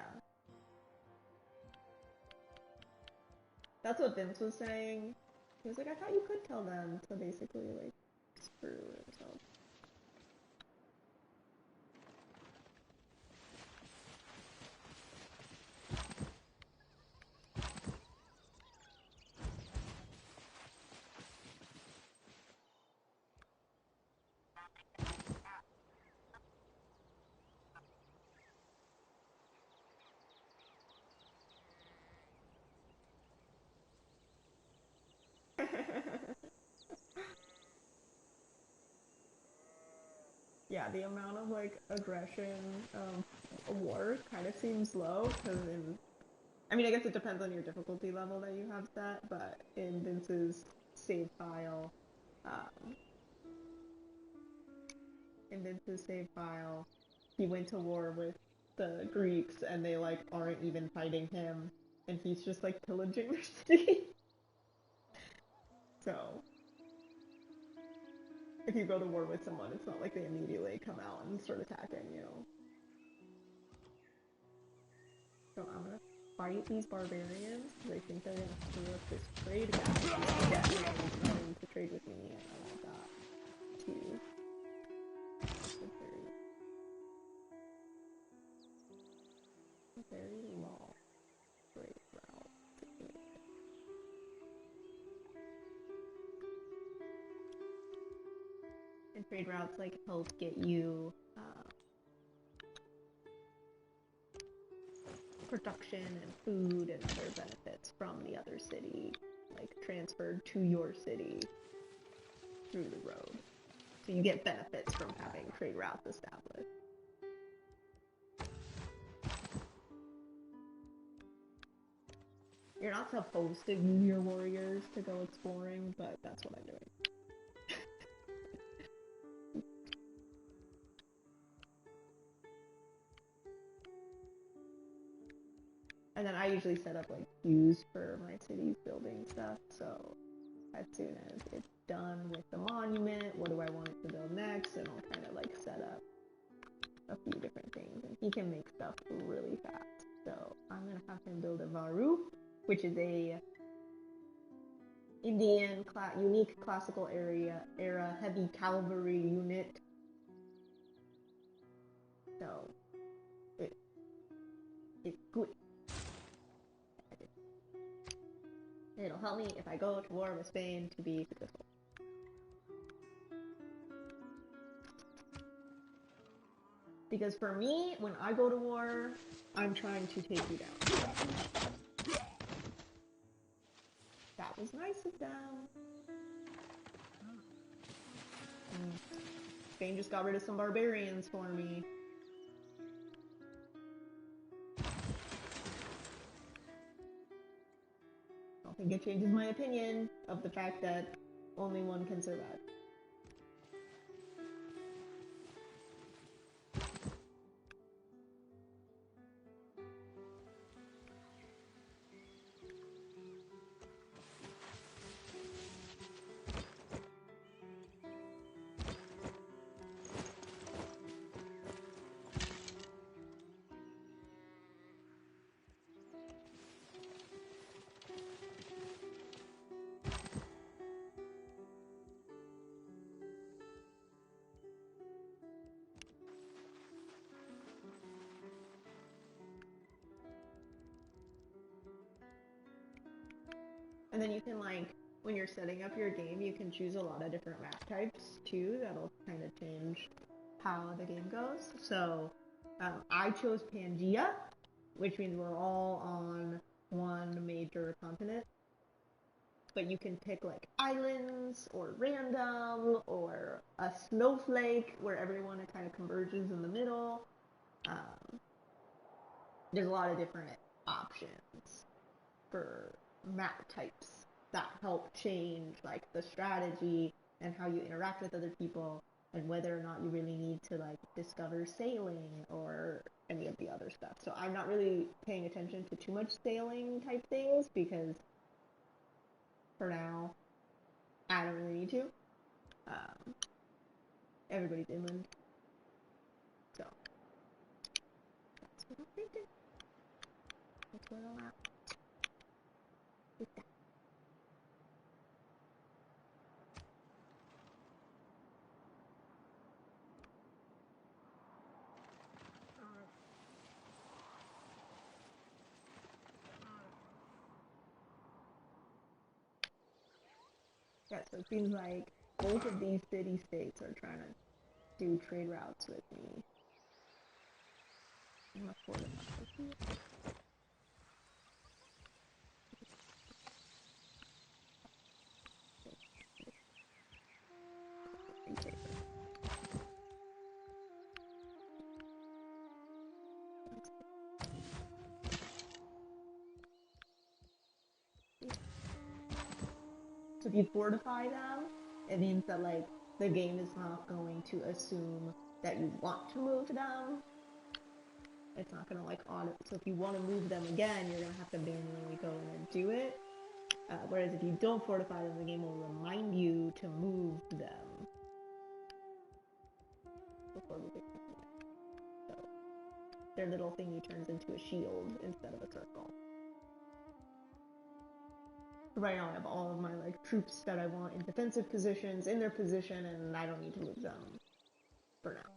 That's what Vince was saying. He was like, I thought you could tell them to basically like screw themselves. Yeah, the amount of like aggression war kind of seems low because I mean, I guess it depends on your difficulty level that you have set, but in Vince's save file, um, he went to war with the Greeks and they like aren't even fighting him, and he's just like pillaging their city. So if you go to war with someone, it's not like they immediately come out and start attacking you. So I'm gonna fight these barbarians because I think they're gonna screw up this trade battle. Yeah, they're willing to trade with me, and I want that too. A very long trade route to make. And trade routes like help get you production and food and other benefits from the other city, like transferred to your city through the road. So you get benefits from having trade routes established. You're not supposed to use your warriors to go exploring, but that's what I'm doing. And then I usually set up like queues for my city's building stuff, so as soon as it's done with the monument, what do I want it to build next, and I'll kind of like set up a few different things, and he can make stuff really fast. So I'm gonna have him build a Varu, which is a Indian unique classical era heavy cavalry unit. So it's good. It'll help me if I go to war with Spain to be successful. Because for me, when I go to war, I'm trying to take you down. That was nice of them. Spain just got rid of some barbarians for me. I don't think it changes my opinion of the fact that only one can survive. And then you can, like, when you're setting up your game, you can choose a lot of different map types too. That'll kind of change how the game goes. So I chose Pangea, which means we're all on one major continent. But you can pick like islands or random or a snowflake where everyone kind of converges in the middle. There's a lot of different options for map types that help change like the strategy and how you interact with other people and whether or not you really need to like discover sailing or any of the other stuff. So I'm not really paying attention to too much sailing type things because for now I don't really need to. Everybody's inland. So that's what I'm thinking. That's where I'm at with that. Yeah, so it seems like both of these city-states are trying to do trade routes with me. I'm gonna forward it. So if you fortify them, it means that like the game is not going to assume that you want to move them. It's not gonna like auto. So if you want to move them again, you're gonna have to manually go in and do it. Whereas if you don't fortify them, the game will remind you to move them before moving them. So their little thingy turns into a shield instead of a circle. Right now I have all of my like troops that I want in defensive positions in their position, and I don't need to move them for now.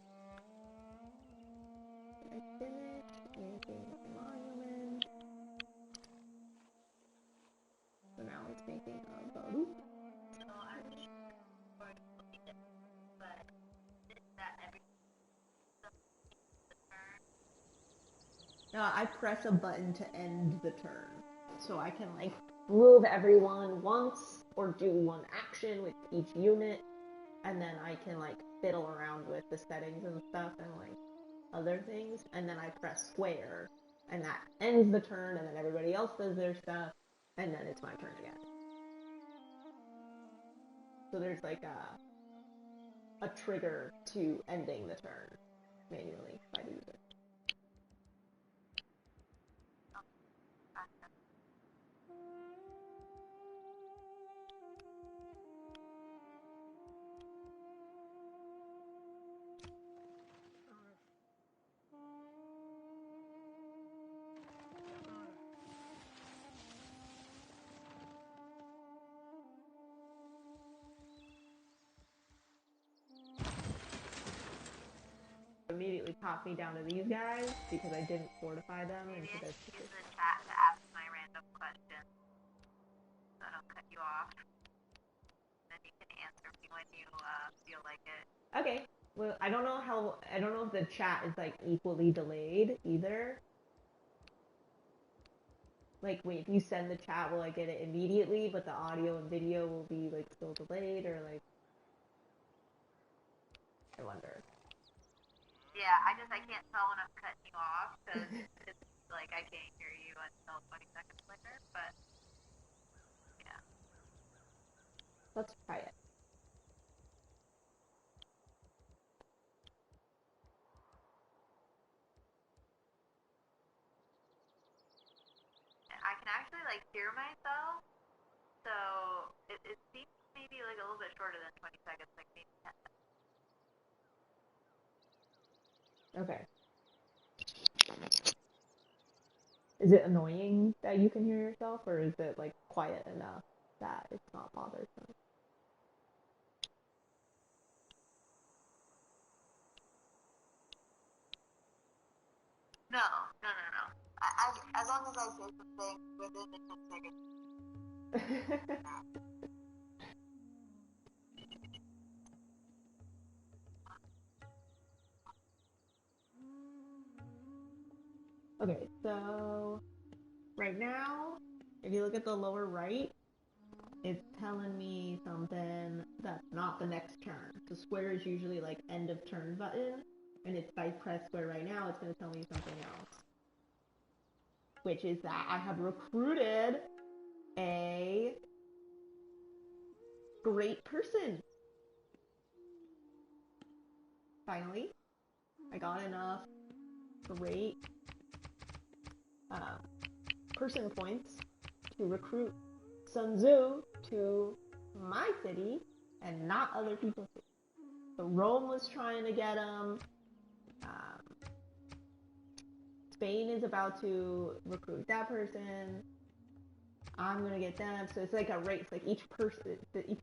Did I finish making a monument? So now it's making a boat. So I was going to look at it, but is that every turn? I press a button to end the turn. So I can like move everyone once or do one action with each unit, and then I can like fiddle around with the settings and stuff and like other things, and then I press square and that ends the turn, and then everybody else does their stuff, and then it's my turn again. So there's like a trigger to ending the turn manually by the user. top me down to these guys because I didn't fortify them Maybe into I their should use the chat to ask my random question, so I don't cut you off. Then you can answer me when you feel like it. Okay. Well, I don't know if the chat is like equally delayed either. Like, wait, if you send the chat, will I get it immediately, but the audio and video will be like still delayed, or like, I wonder. Yeah, I can't tell when I'm cutting you off because it's like I can't hear you until 20 seconds later. But yeah. Let's try it. I can actually like hear myself, so it seems maybe like a little bit shorter than 20 seconds, like maybe 10 seconds. Okay. Is it annoying that you can hear yourself, or is it like quiet enough that it's not bothersome? No. As long as I say something within the 10 seconds. Okay, so right now, if you look at the lower right, it's telling me something that's not the next turn. So square is usually like end of turn button, and if I press square right now, it's going to tell me something else, which is that I have recruited a great person. Finally, I got enough great person points to recruit Sun Tzu to my city and not other people's cities. So Rome was trying to get him. Spain is about to recruit that person. I'm gonna get them. So it's like a race. Like each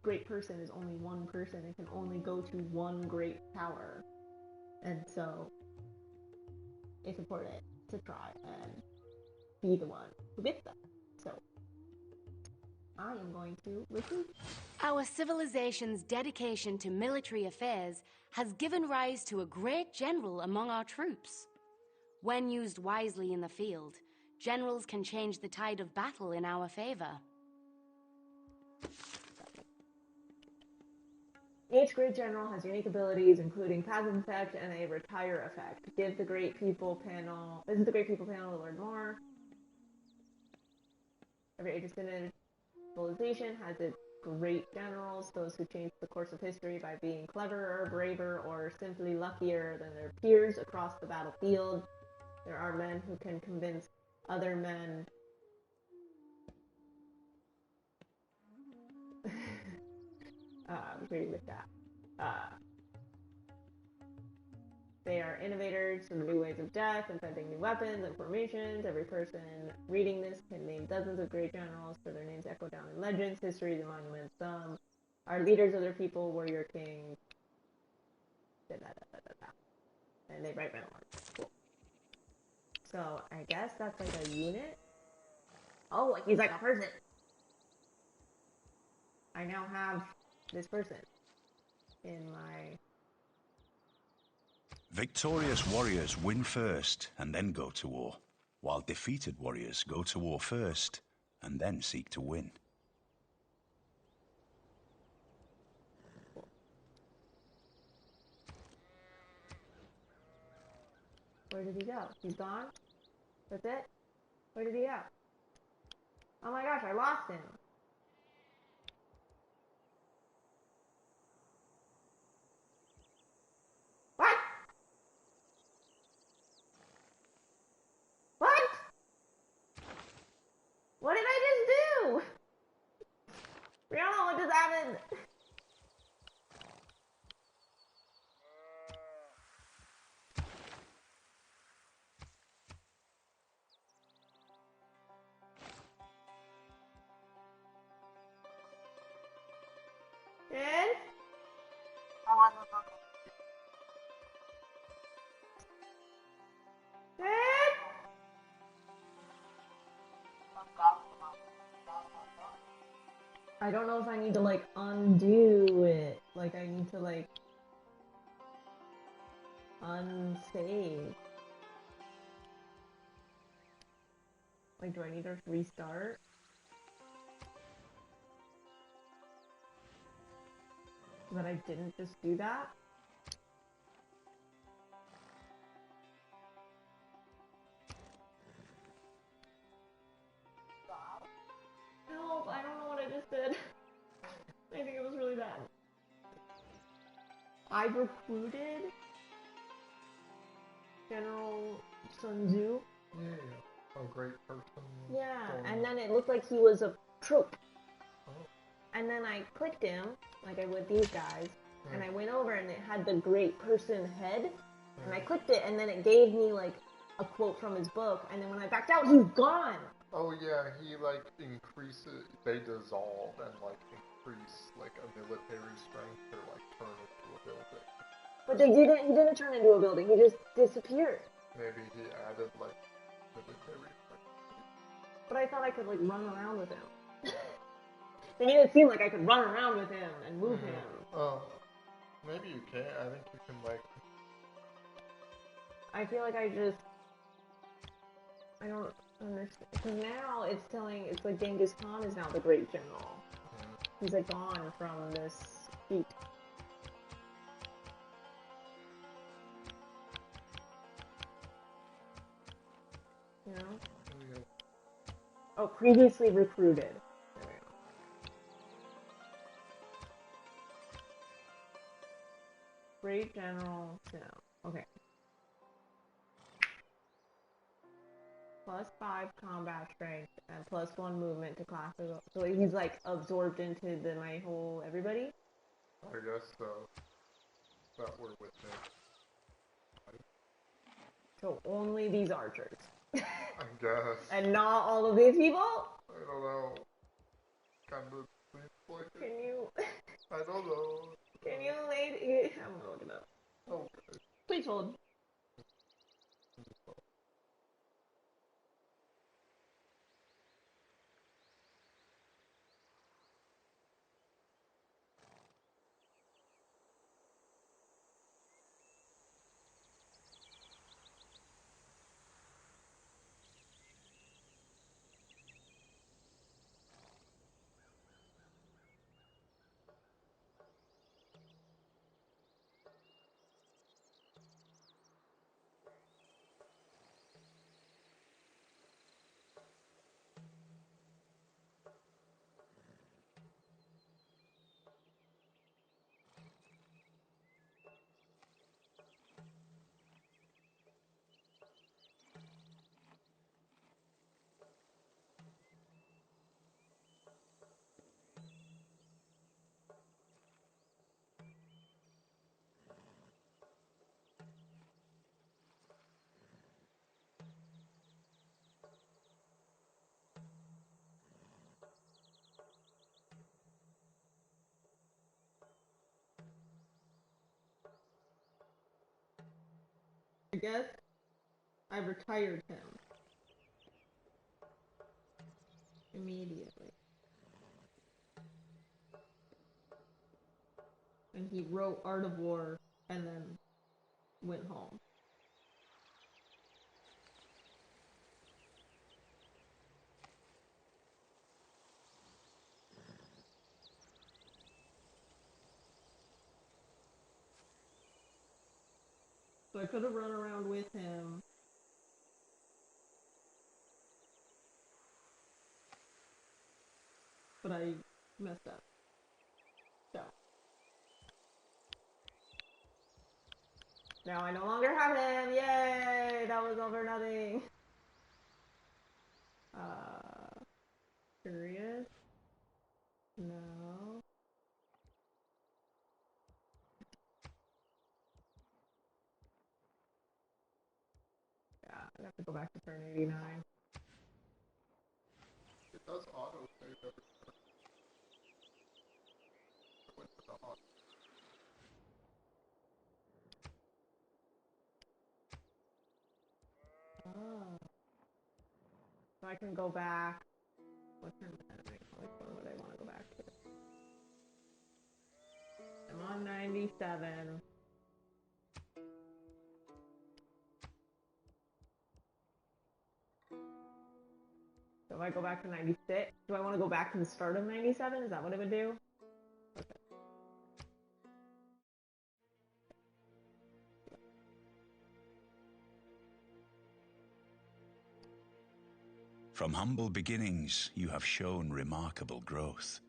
great person is only one person. It can only go to one great power, and so it's important to try and be the one who gets them. So I am going to recruit. Our civilization's dedication to military affairs has given rise to a great general among our troops. When used wisely in the field, generals can change the tide of battle in our favor. Each great general has unique abilities, including passive effect and a retire effect. Give the great people panel. This is the great people panel to learn more. Every age of civilization has its great generals, those who change the course of history by being cleverer, braver, or simply luckier than their peers across the battlefield. There are men who can convince other men agree with that. They are innovators from new ways of death, inventing new weapons and formations. Every person reading this can name dozens of great generals, for their names echo down in legends, histories, and monuments. Some are leaders of their people, warrior kings, and they write memoirs. Cool. So I guess that's like a unit. Oh, he's like a person. I now have this person in my... Victorious warriors win first and then go to war, while defeated warriors go to war first and then seek to win. Where did he go? He's gone? That's it? Where did he go? Oh my gosh, I lost him. What? What? What did I just do? Rihanna, what just happened? I don't know if I need to, like, undo it. Like, I need to, like, unsave. Like, do I need to restart? That I didn't just do that? Help, I don't know what I just did. I think it was really bad. I recruited General Sun Tzu. Yeah. A great person. Yeah, and then it looked like he was a troop. Oh. And then I clicked him, like I would these guys, and I went over and it had the great person head, and I clicked it, and then it gave me, like, a quote from his book, and then when I backed out, he's gone! Oh yeah, he like increases, they dissolve and like increase like a military strength or like turn into a building. But he didn't turn into a building, he just disappeared. Maybe he added like military strength. But I thought I could, like, run around with him. It made it seem like I could run around with him and move him. Oh, maybe you can. I think you can like. I feel like I don't understand. Because now it's like Genghis Khan is now the great general. He's like gone from this feat. You know? Oh, previously recruited. There we go. Great general, no. Okay. +5 combat strength and +1 movement to classes. So he's like absorbed into my whole everybody. I guess so. That we're with him. So only these archers. I guess. And not all of these people? I don't know. Kind of seems like it. Can you? I don't know. Can you lady? I'm gonna look it up. Okay. Please hold. I guess I retired him immediately. And he wrote Art of War and then went home. So I could have run around with him. But I messed up. So. Now I no longer have him! Yay! That was all for nothing! Curious? No. Yeah, I'd have to go back to turn 89. It does auto save every turn. I went to the auto. Oh. So I can go back. What turn? Which one would I want to go back to? on 97. So if I go back to 96, do I want to go back to the start of 97? Is that what it would do? Okay. From humble beginnings, you have shown remarkable growth.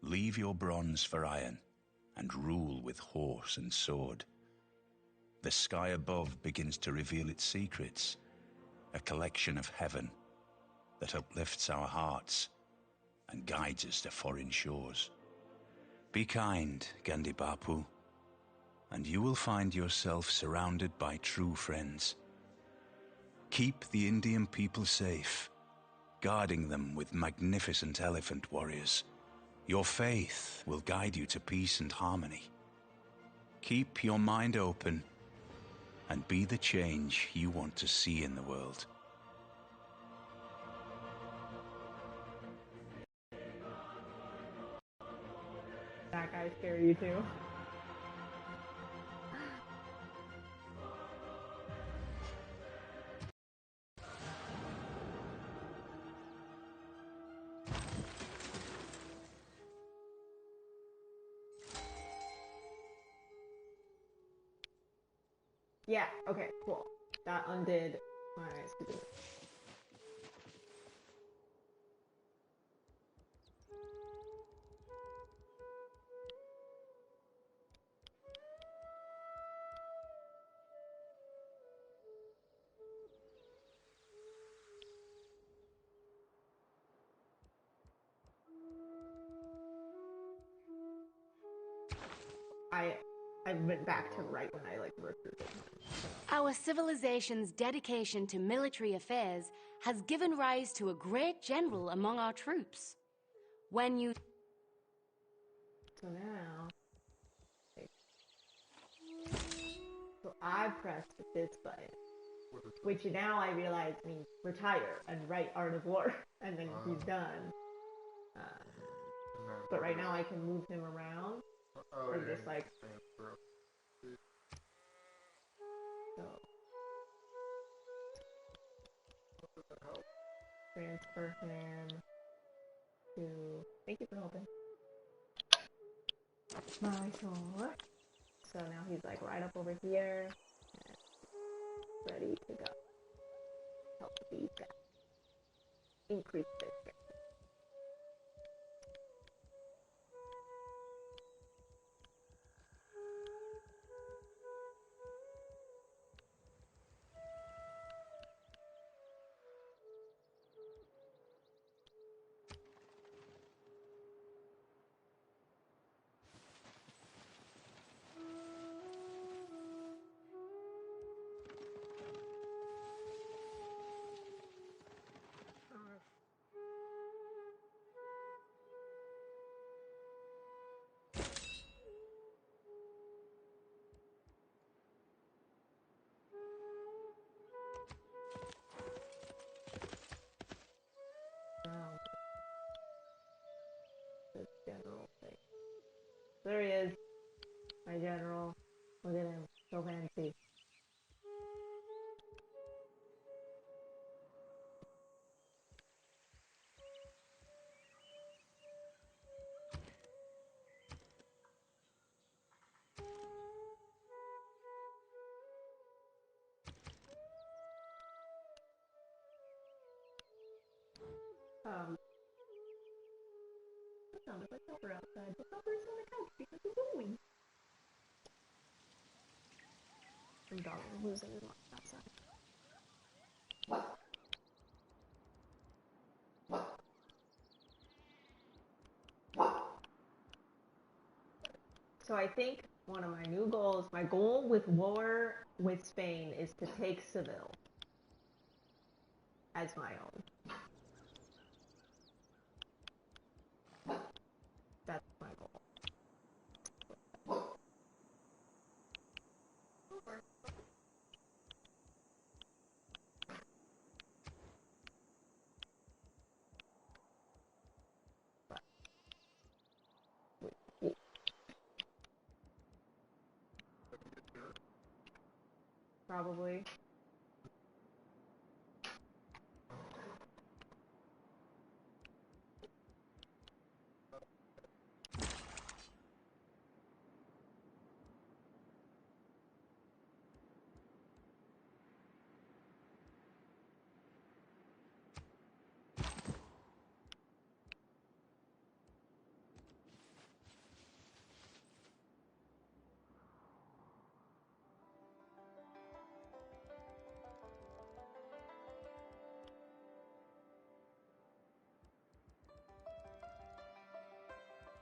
Leave your bronze for iron, and rule with horse and sword. The sky above begins to reveal its secrets, a collection of heaven that uplifts our hearts and guides us to foreign shores. Be kind, Gandhi Bapu, and you will find yourself surrounded by true friends. Keep the Indian people safe, guarding them with magnificent elephant warriors. Your faith will guide you to peace and harmony. Keep your mind open and be the change you want to see in the world. That guy scare you too. Yeah, okay, cool. That undid my stupid. I went back to right when I like recruited him. Our civilization's dedication to military affairs has given rise to a great general among our troops. When you... So now, so I pressed this button, which now I realize means retire and write Art of War, and then he's done. But right now I can move him around, or just like, so, transfer him to, thank you for helping. My sword. So now he's like right up over here, and ready to go. Help these guys. Increase their strength. This general thing. There he is, my general. Look at him, so fancy. It sounded like Pepper outside, but Pepper is on the couch because he's going. Some dog losing his mind outside. So I think one of my new goals, my goal with war with Spain is to take Seville as my own. That's my goal. probably.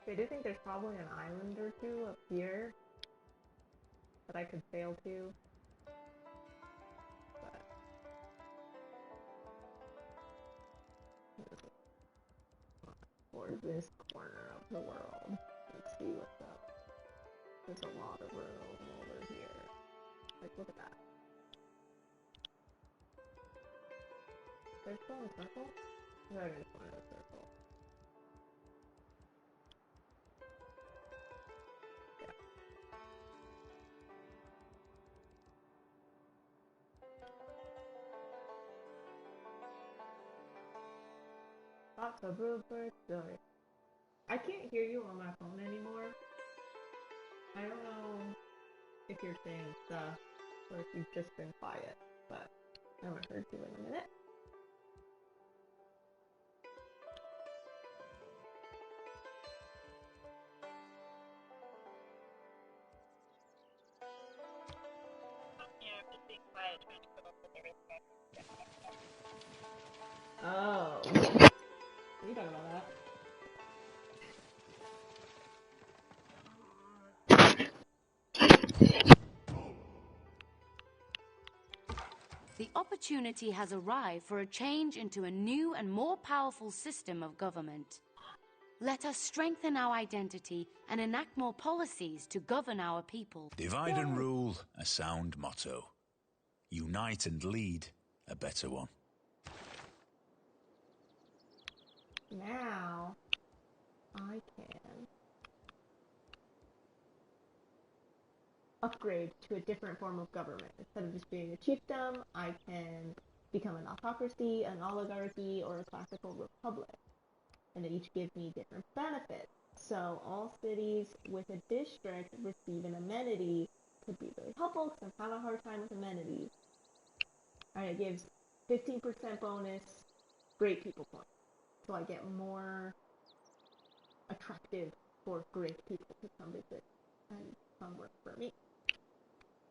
I do think there's probably an island or two up here that I could sail to. But or this corner of the world. Let's see what's up. There's a lot of room over here. Like, look at that. There's still a circle? There is one in a circle. Lots of room for a story. I can't hear you on my phone anymore. I don't know if you're saying stuff or if you've just been quiet, but I haven't heard you in a minute. Oh. What are you talking about that? The opportunity has arrived for a change into a new and more powerful system of government. Let us strengthen our identity and enact more policies to govern our people. Divide and rule, a sound motto. Unite and lead, a better one. Now, I can upgrade to a different form of government. Instead of just being a chiefdom, I can become an autocracy, an oligarchy, or a classical republic. And they each give me different benefits. So all cities with a district receive an amenity. Could be really helpful because I'm having a hard time with amenities. And it gives 15% bonus great people points. So I get more attractive for great people to come visit and come work for me.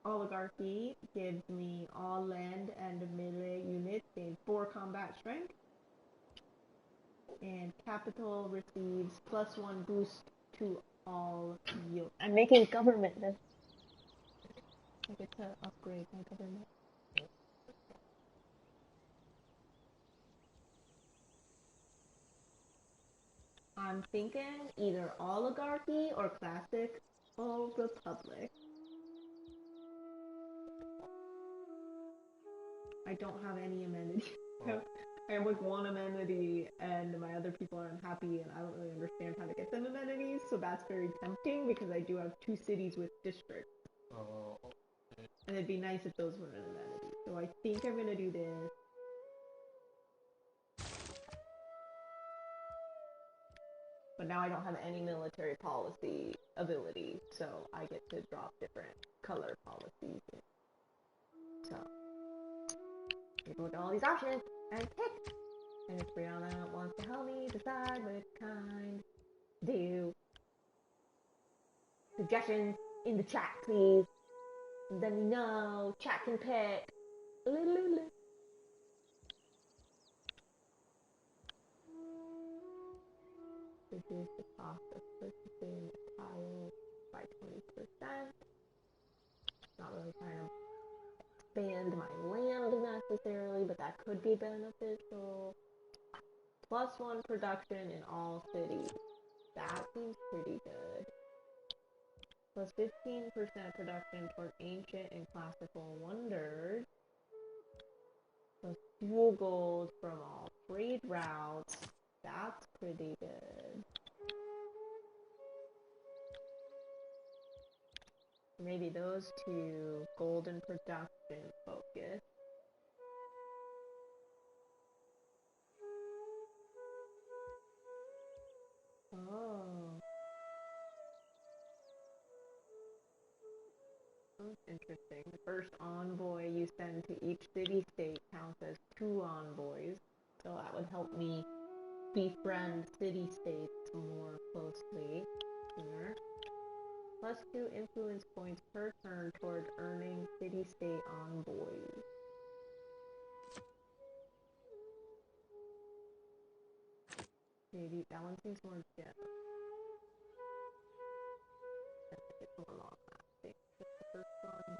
Oligarchy gives me all land and melee units gain 4 combat strength. And capital receives +1 boost to all yield. I'm making government this. I get to upgrade my government. I'm thinking either oligarchy or classical republic. I don't have any amenities. I have like 1 amenity and my other people are unhappy and I don't really understand how to get them amenities, so that's very tempting because I do have 2 cities with districts. And it'd be nice if those were an amenity. So I think I'm gonna do this. But now I don't have any military policy ability, so I get to drop different color policies. So, I go to all these options and pick. And if Brianna wants to help me decide which kind to do, suggestions in the chat, please. And let me know. Chat can pick. Reduce the cost of purchasing a tile by 20%. Not really trying to expand my land necessarily, but that could be beneficial. +1 production in all cities. That seems pretty good. +15% production toward ancient and classical wonders. +2 gold from all trade routes. That's pretty good. Maybe those two, gold and production focus. Oh. That's interesting. The first envoy you send to each city-state counts as 2 envoys, so that would help me befriend city-states more closely here. +2 influence points per turn toward earning city-state envoys. Maybe that one seems more general. I think it's more long-lasting. Just the first one.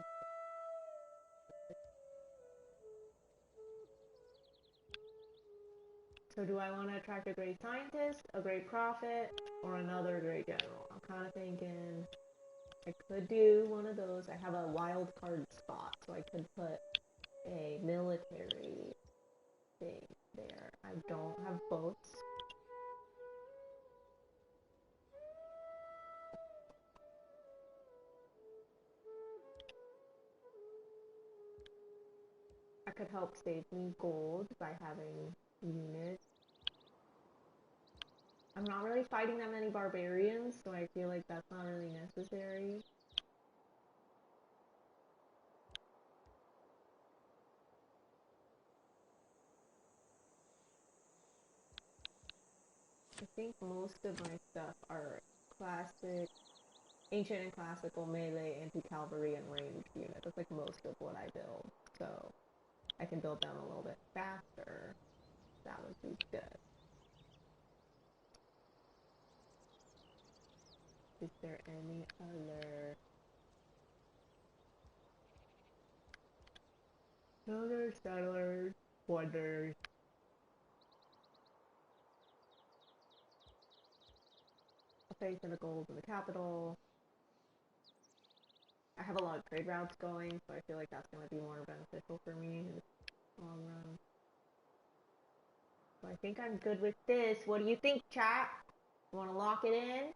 So do I want to attract a great scientist, a great prophet, or another great general? I'm kind of thinking I could do one of those. I have a wild card spot, so I could put a military thing there. I don't have boats. I could help save me gold by having units. I'm not really fighting that many barbarians, so I feel like that's not really necessary. I think most of my stuff are classic, ancient and classical melee, anti-cavalry, and ranged units. That's like most of what I build, so I can build them a little bit faster. That would be good. Is there any other settlers, wonders? I'll pay for the gold in the capital. I have a lot of trade routes going, so I feel like that's going to be more beneficial for me in the long run. So I think I'm good with this. What do you think, chat? You want to lock it in?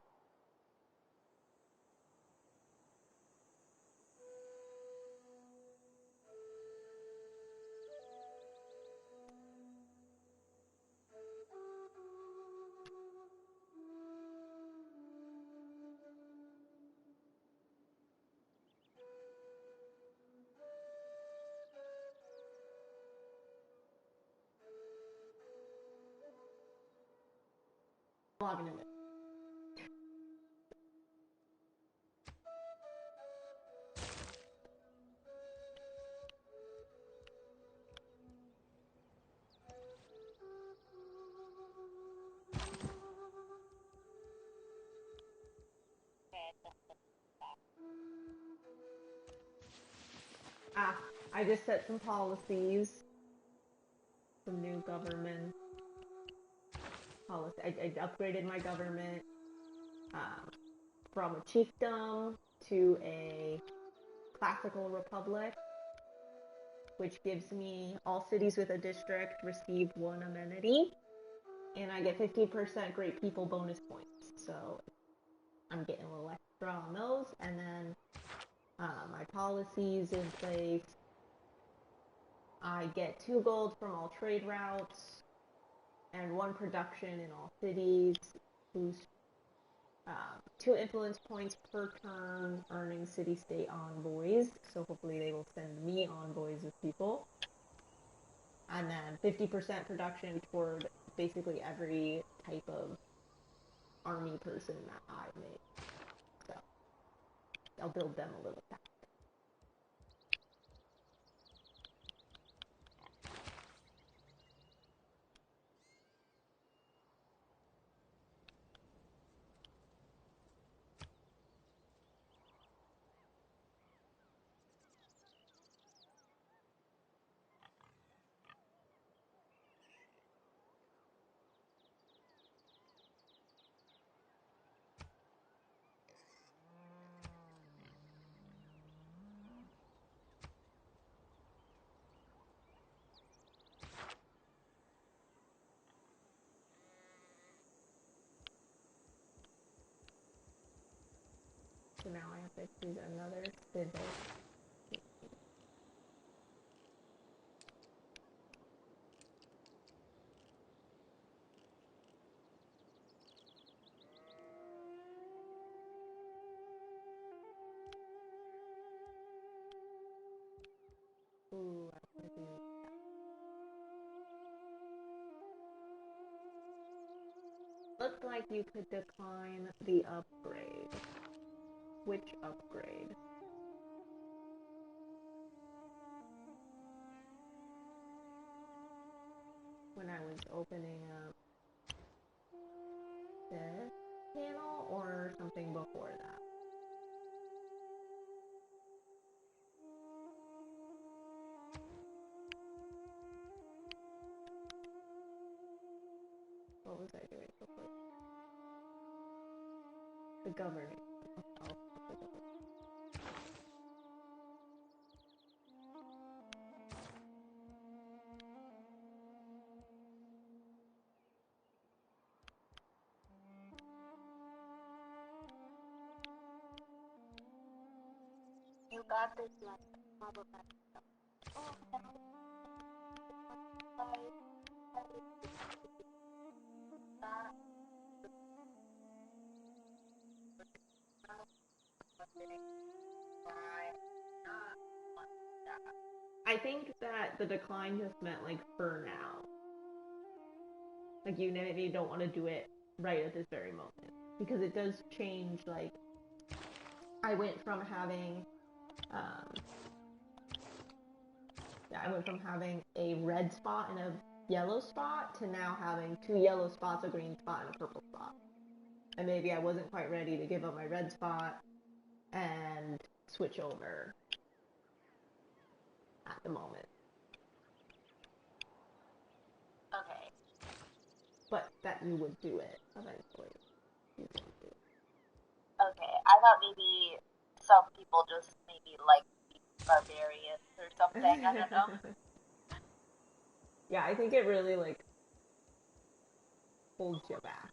Locking it in. Ah, I just set some policies. Some new government policy. I upgraded my government from a chiefdom to a classical republic, which gives me all cities with a district receive 1 amenity, and I get 50% great people bonus points. So I'm getting a little extra on those, and then my policies in place. I get 2 gold from all trade routes, and 1 production in all cities. Boost 2 influence points per turn, earning city-state envoys. So hopefully they will send me envoys of people. And then 50% production toward basically every type of army person that I make. So I'll build them a little faster. So now I have Let's use another civic. Ooh, I want to do that. Looks like you could decline the upgrade. Which upgrade? When I was opening up this panel or something before that? What was I doing before? The governing. Oh, the governing. You got this one. Problematic. Oh, no. I think that the decline just meant like for now. Like you maybe don't want to do it right at this very moment. Because it does change, like I went from having a red spot and a yellow spot to now having 2 yellow spots, a green spot, and a purple spot. And maybe I wasn't quite ready to give up my red spot and switch over at the moment. Okay. But that you would do it eventually. You would do it. Okay. I thought maybe some people just maybe like barbarians or something. I don't know. Yeah, I think it really like holds you back.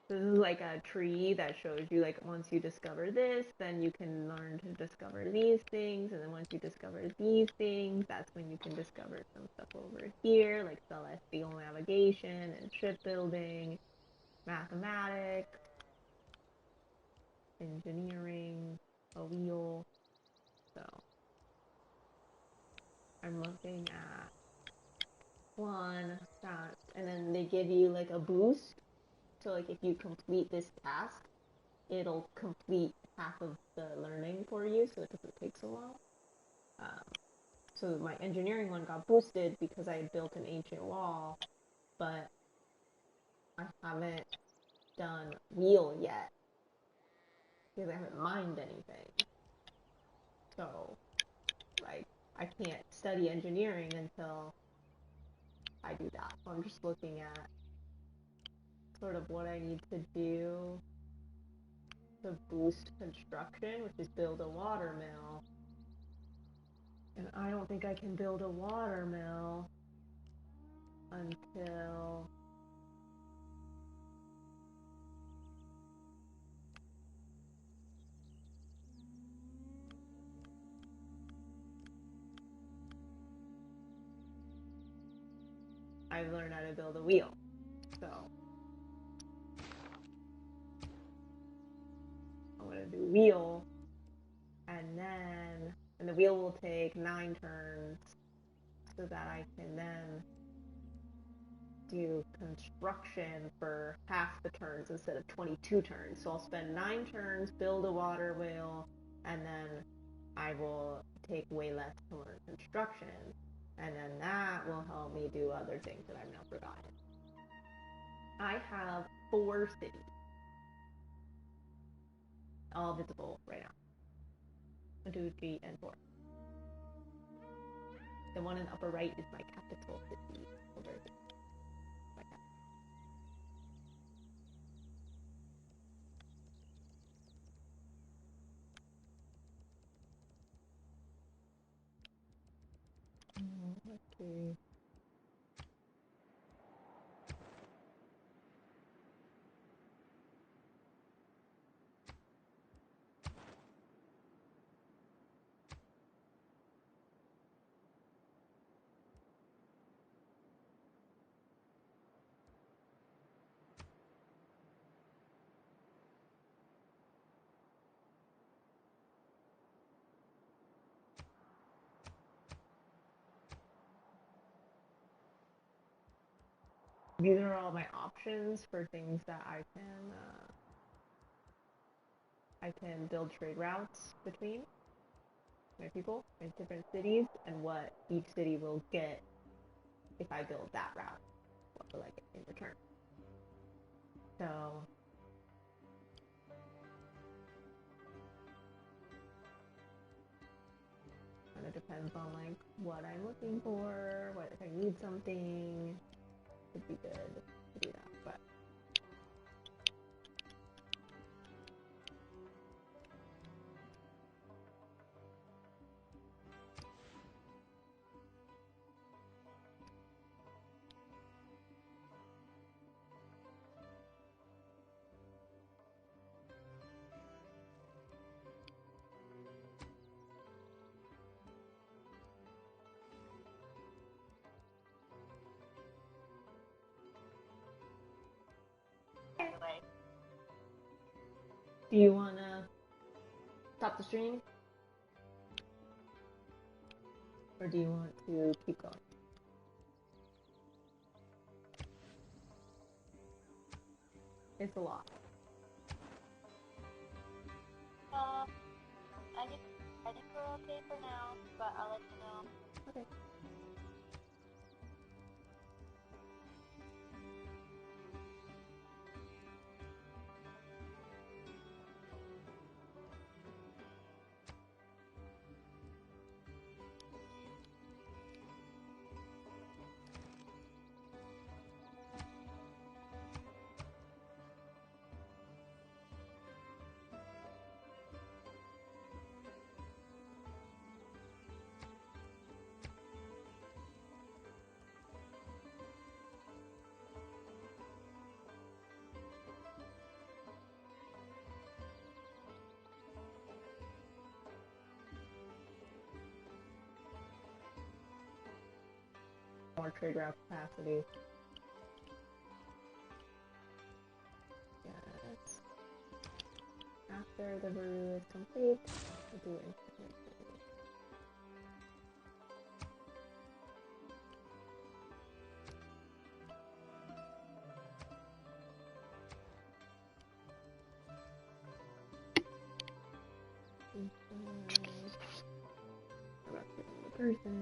This is like a tree that shows you like once you discover this, then you can learn to discover these things, and then once you discover these things, that's when you can discover some stuff over here, like celestial navigation and shipbuilding, mathematics, engineering, a wheel. So I'm looking at one that, and then they give you like a boost. So like if you complete this task, it'll complete half of the learning for you, so it doesn't take so long. So my engineering one got boosted because I had built an ancient wall, but I haven't done wheel yet because I haven't mined anything. So like I can't study engineering until I do that. So I'm just looking at sort of what I need to do to boost construction, which is build a water mill. And I don't think I can build a water mill until I've learned how to build a wheel. So I'm gonna do wheel, and the wheel will take 9 turns, so that I can then do construction for half the turns instead of 22 turns. So I'll spend 9 turns, build a water wheel, and then I will take way less to learn construction, and then that will help me do other things that I've now forgotten. I have 4 cities, all visible right now. 1, 2, 3, and 4. The one in the upper right is my capital city. Over here. My capital. Okay. these are all my options for things that I can build trade routes between my people in different cities, and what each city will get if I build that route. What will I get in return? So kind of depends on like what I'm looking for, what if I need something. It'd be good to do that, but Anyway, do you wanna stop the stream? Or do you want to keep going? It's a lot. I think we're okay for now, but I'll let you know. Okay. More trade route capacity. Yes. After the brew is complete, we'll do it. Person.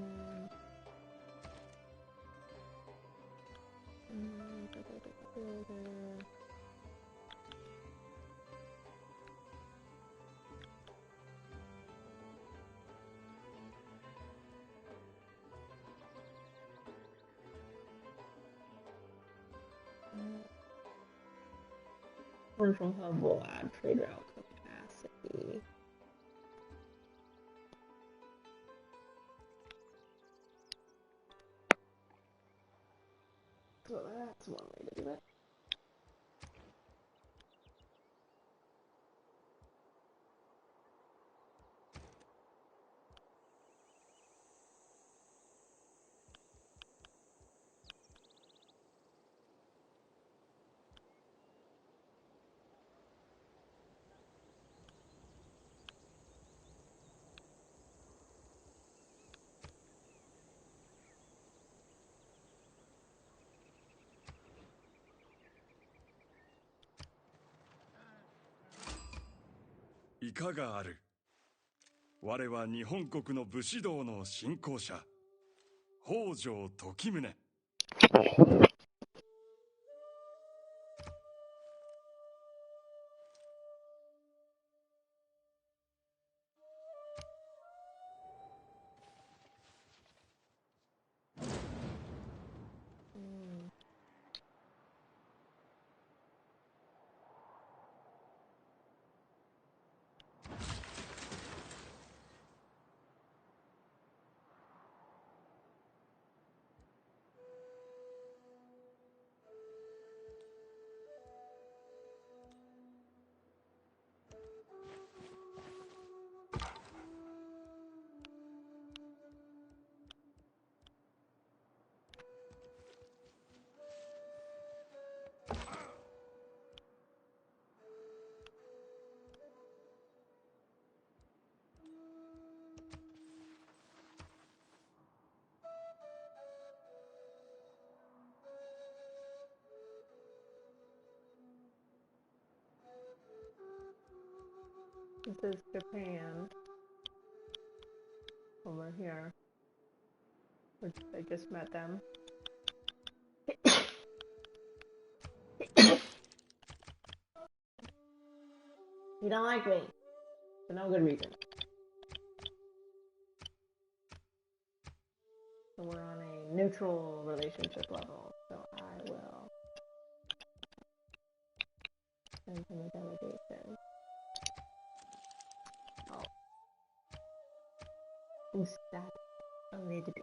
Commercial hub will add trade route capacity. So that's one way to do it.いかがある？我は日本国の武士道の信仰者、北条時宗。is Japan. Over here. Which I just met them. You don't like me. For no good reason. So we're on a neutral relationship level. So I will send him a delegation. Oh. Who's that? Don't need to be.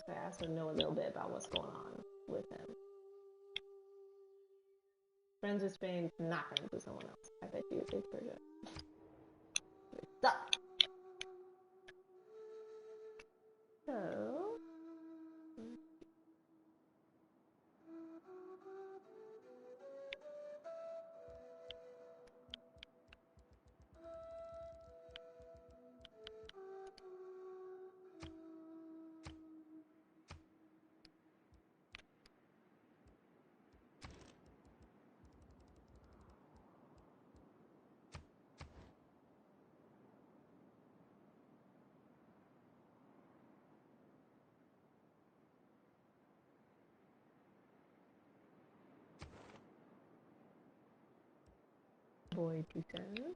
I also know a little bit about what's going on with him. Friends with Spain, not friends with someone else. I bet you it's Persia. Suck. So. Boy to send.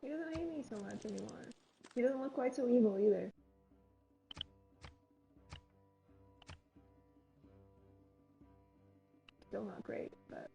He doesn't hate me so much anymore. He doesn't look quite so evil either. Still not great, but...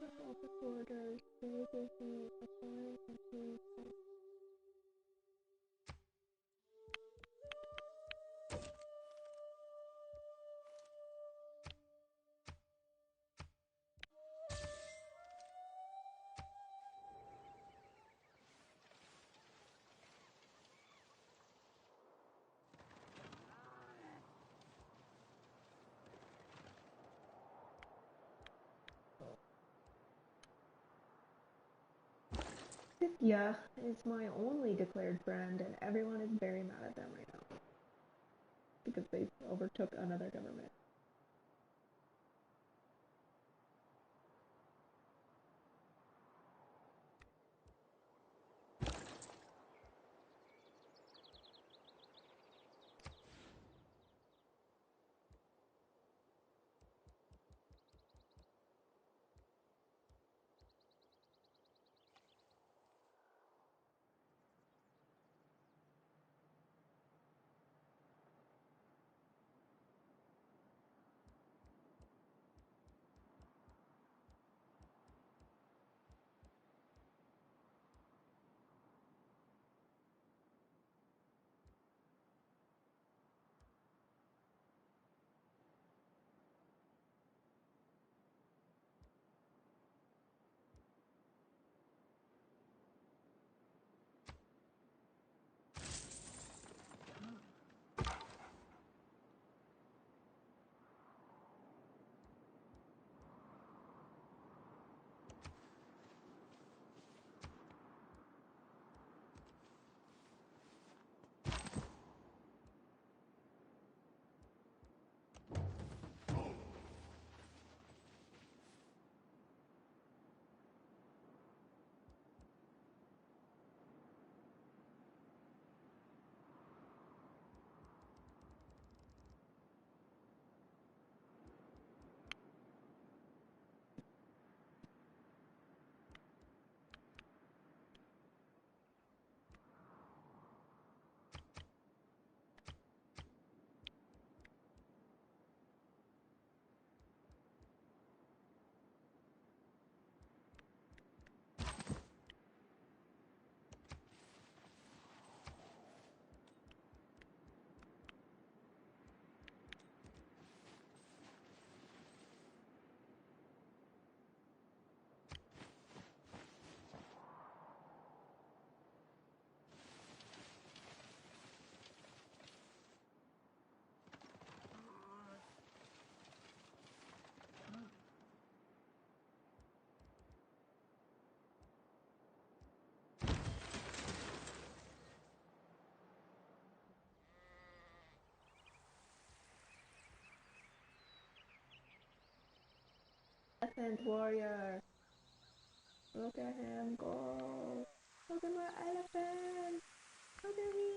Office orders. Stay with me. Apply and please. Cynthia is my only declared friend, and everyone is very mad at them right now because they overtook another government. Elephant warrior. Look at him go. Look at my elephant. Look at me.